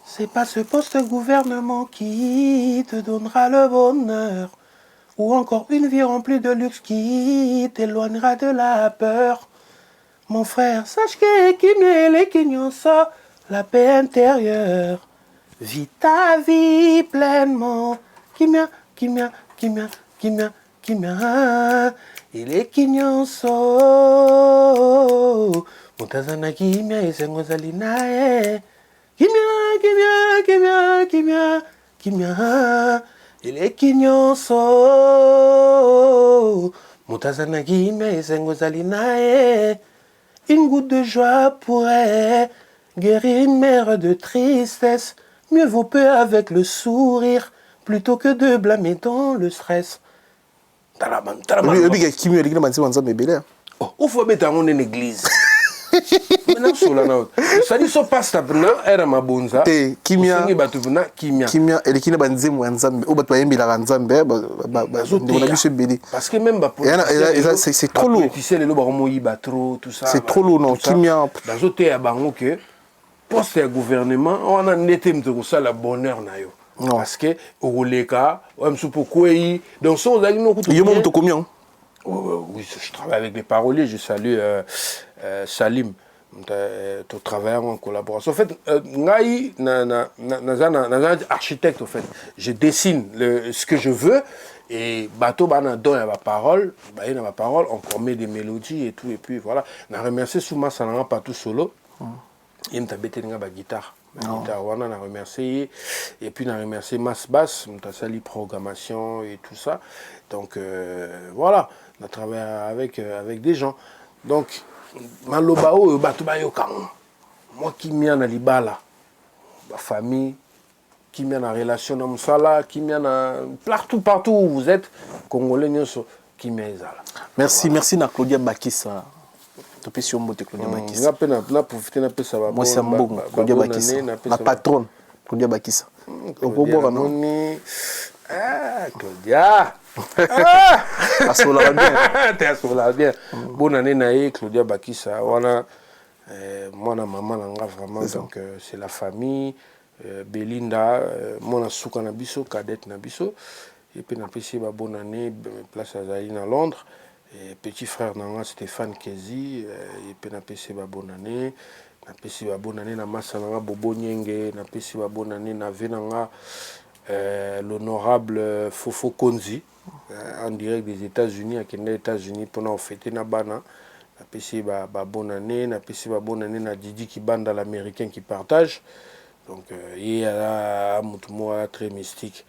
C'est pas ce poste gouvernement qui te donnera le bonheur, ou encore une vie remplie de luxe qui t'éloignera de la peur. Mon frère, sache que Kimia et les Kenyans sont la paix intérieure. Vis ta vie pleinement. Kimia, Kimia, Kimia, Kimia, Kimia. Et les Kenyans sont Montazana Kimia et Sengozalina. Kimia, Kimia, Kimia, Kimia, Kimia. Et les Kenyans sont Montazana Kimia et Sengozalina. Une goutte de joie pourrait guérir une mer de tristesse. Mieux vaut peu avec le sourire plutôt que de blâmer dans le stress. Il faut mettre en une église. Maintenant, ça dit so pasta bna era mabonza. Kimia batuvna kimia. Kimia elikina banzemu nzambe o batwa yembila nzambe parce que même c'est trop lourd. Tu sais les loba romo yiba trop tout ça. C'est trop lourd non Kimia. Bazote ya bango que poste ya gouvernement on a nete mtoko ça la bonheur na yo. Parce que oleka o msupo kwei donc so zali no kutu. Yo mo mtoko combien? Oui, je travaille avec les paroliers, je salue Salim, tu travailles en collaboration. En fait, je suis architecte, en fait. Je dessine ce que je veux et bateau bana donne ma parole, on met des mélodies et tout et puis voilà. Je remercie Souma Sananga pas tout solo. Il m'a bêté ma guitare. Guitare, on a remercié et puis on a remercié Mas Bass, on a sali programmation et tout ça. Donc voilà, on a travaillé avec des gens. Donc malobao batubayo kan. Moi qui m'y en a libala, ma famille, qui m'y en a relation dans Moussala, qui m'y en a partout où vous êtes, Congolais qui m'y en a. Merci na Claudia Bakissa. Depuis si on monte Claudia Bakissa. Na profiter na pesa ba. Moi c'est Mbongo Claudia Bakissa. La patronne Claudia Bakissa. Au pouvoir non. Claudia. Asola bien. T'es asola bien. Bonne année naïe Claudia Bakissa. Wana moi na maman nanga vraiment donc c'est la famille Belinda mon asuka na biso cadette na biso et puis na pesi ba bonne année place à Zali na Londres. Et petit frère nanga Stéphane Kezi et puis na pesi ba bonne année na massa nanga Bobo Nyenge na pesi ba bonne année na venanga l'honorable Fofo Konzi en direct des États-Unis à Kenya États-Unis pendant fêter na bana na pesi ba bonne année na Didi Kibanda l'américain qui partage donc il y a un très mystique.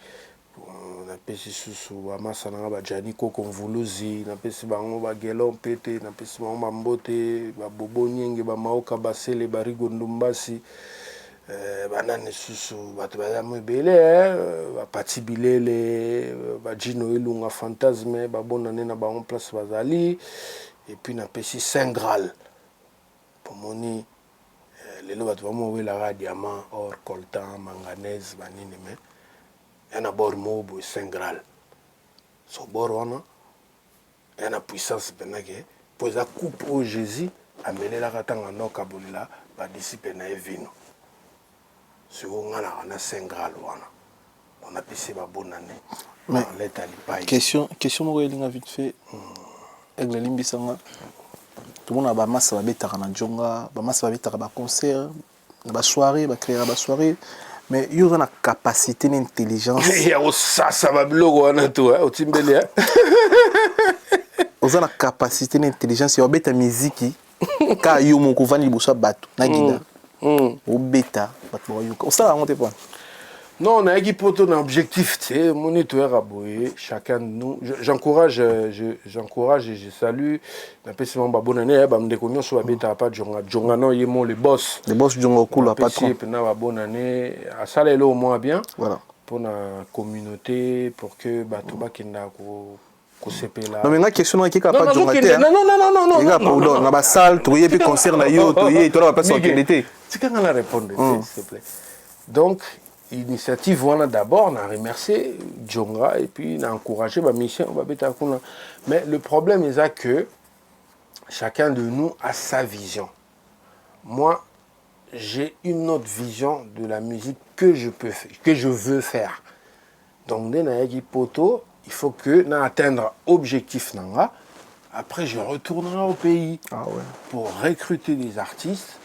Na pesi susu amasa na ba Jani Koko Mvuluzi na pesi bango ba Gelon Pete na pesi bango Mambote ba Bobo Nyenge ba Maoka Basele ba Rigo Ndumbasi banane susu bato ba mobele ba Pati Bilele ba Jino Ilunga Fantasme ba bonane na bango place bazali et puis na pesi Saint Graal pour moni lelo bato ba mo wela diamant or coltan manganèse banini mais il y a un bord mobo et Saint Graal. Ce bord, il y a une puissance pour la coupe au Jésus, amener la ratanga en Okabolila, va dissiper na vino. Ce on a Saint Graal, on a pissé ma bonne année. Mais question moi il a vite fait. Avec la limbisanga, tout le monde a ba massa ba betara na jonga, ba massa ba betara ba concert, ba soirée, ba créer ba soirée. Mais il y a une capacité d'intelligence. Il y a ça va bloquer on a tout au timbele. Il y a une capacité d'intelligence, il y a une musique car il y a mon couvent liboso bateau na guida. au bêta on ça va monter pas. Non, on a un objectif, tu sais, moniteur à boyer, chacun de nous. J'encourage et je salue. Bonne année, je me sur la bêta, pas Djonga, non, il est les boss. Les boss Djonga cool, la patron. Bonne année, à ça, là, au moins bien. Voilà. Pour la communauté, pour que Batoba Kenda non mais la question qui est capable de jouer non dans la salle tu puis concert na yo tu dois pas sortir l'été c'est quand on a répondu s'il te plaît. Donc l'initiative voilà d'abord on a remercié Djonga et puis on a encouragé ma mission mais le problème est que chacun de nous a sa vision. Moi j'ai une autre vision de la musique que je veux faire. Donc il faut que nous atteindre l'objectif. Après, je retournerai au pays pour recruter des artistes,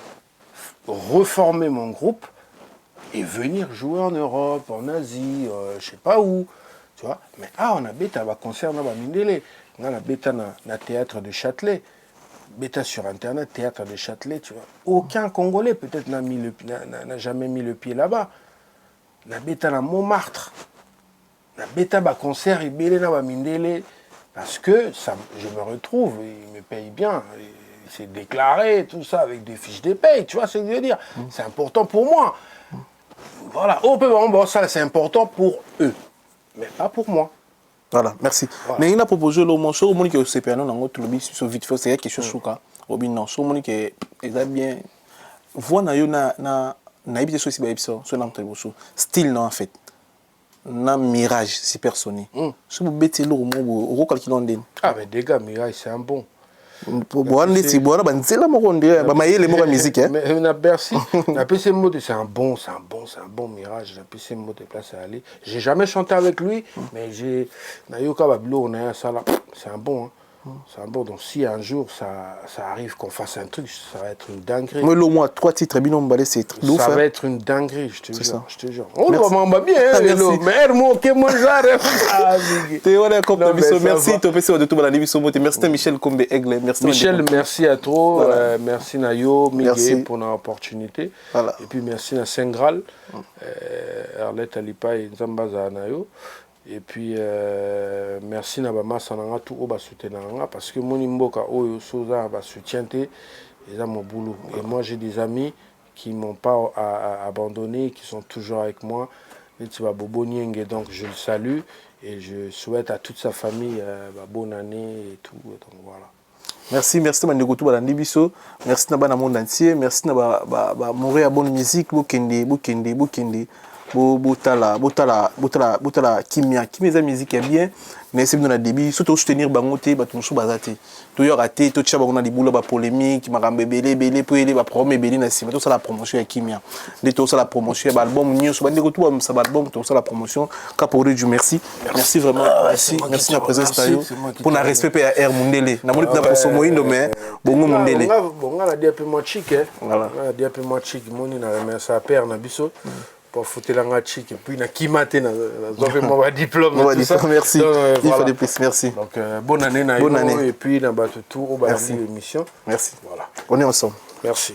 reformer mon groupe et venir jouer en Europe, en Asie, je ne sais pas où. Tu vois? Mais on a bêta un concert dans Mindélé. On a bêta dans le théâtre de Châtelet. Bêta sur Internet, théâtre de Châtelet. Tu vois? Aucun Congolais peut-être n'a jamais mis le pied là-bas. On a bêta dans Montmartre. La bêta concert et belé na Mindélé parce que ça, je me retrouve, il me paye bien, c'est déclaré, tout ça avec des fiches de paye, tu vois ce que je veux dire. C'est important pour moi. Voilà, ça c'est important pour eux, mais pas pour moi. Voilà, merci. Voilà. Mais il a proposé le moment sur le monde qui est au CPA, non, on a sur vite fait, c'est quelque chose chouka. Robin non, sur le monde qui est bien. Voilà, na ibité sur ici, sur l'entrée style non en fait. Na Mirage supersonique. Si vous mettez l'eau, vous calculez. Ah mais des gars, Mirage c'est un bon. Pour boire les tiboires, c'est la moronde. Les mots de musique. Mais merci. La PC mode c'est un bon Mirage. La PC mode est placé à aller. J'ai jamais chanté avec lui, mais j'ai Nayoka Bablo, on a ça là. C'est un bon. C'est un bon. Donc si un jour ça arrive qu'on fasse un truc, ça va être une dinguerie. Moi le moins 3 titres binombalé c'est ça va être une dinguerie, je te jure. On va bien hello. Mais moi que moi j'arrive. Merci to PC de tout la émission. Merci Michel Kombe Aigle. Merci Michel, merci à toi. Merci Nayo, Miguel pour l'opportunité. Et puis merci à Saint-Graal. Arlette Alipa et Zambaza Nayo. Et puis, merci à Bama Sananga, tout au bas soutenir parce que mon imboka oyo soza va soutienter et ça mon boulot. Et moi j'ai des amis qui m'ont pas abandonné, qui sont toujours avec moi. Et tu vas Bobo Nienge, donc je le salue et je souhaite à toute sa famille bonne année et tout. Donc voilà. Merci à Mandegotou Balandibiso, merci à le monde entier, merci à Montréal bonne musique, Bukende. Botala kimia za musique est bien mais c'est dans la début surtout soutenir bangote batumsu bazate to yo raté to tcha bangona libula ba polémique makambe belé pour aller ba promo belé na sima to ça la promotion ya kimia de to ça la promotion ba album nyonso ba ndeko to ba album to ça la promotion ka pour du merci vraiment merci la présence tayo pour na respect à Air Mundele na moni na poso moindo mais bongo Mundele bonga la dia peu moi chic voilà la dia peu moi chic moni na remercier à père na biso pour foutre la chic et puis na kimate na zofe mon diplôme tout ça. Merci il faut des plus merci donc bonne année na et puis na ba tout au bas de l'émission merci voilà on est ensemble merci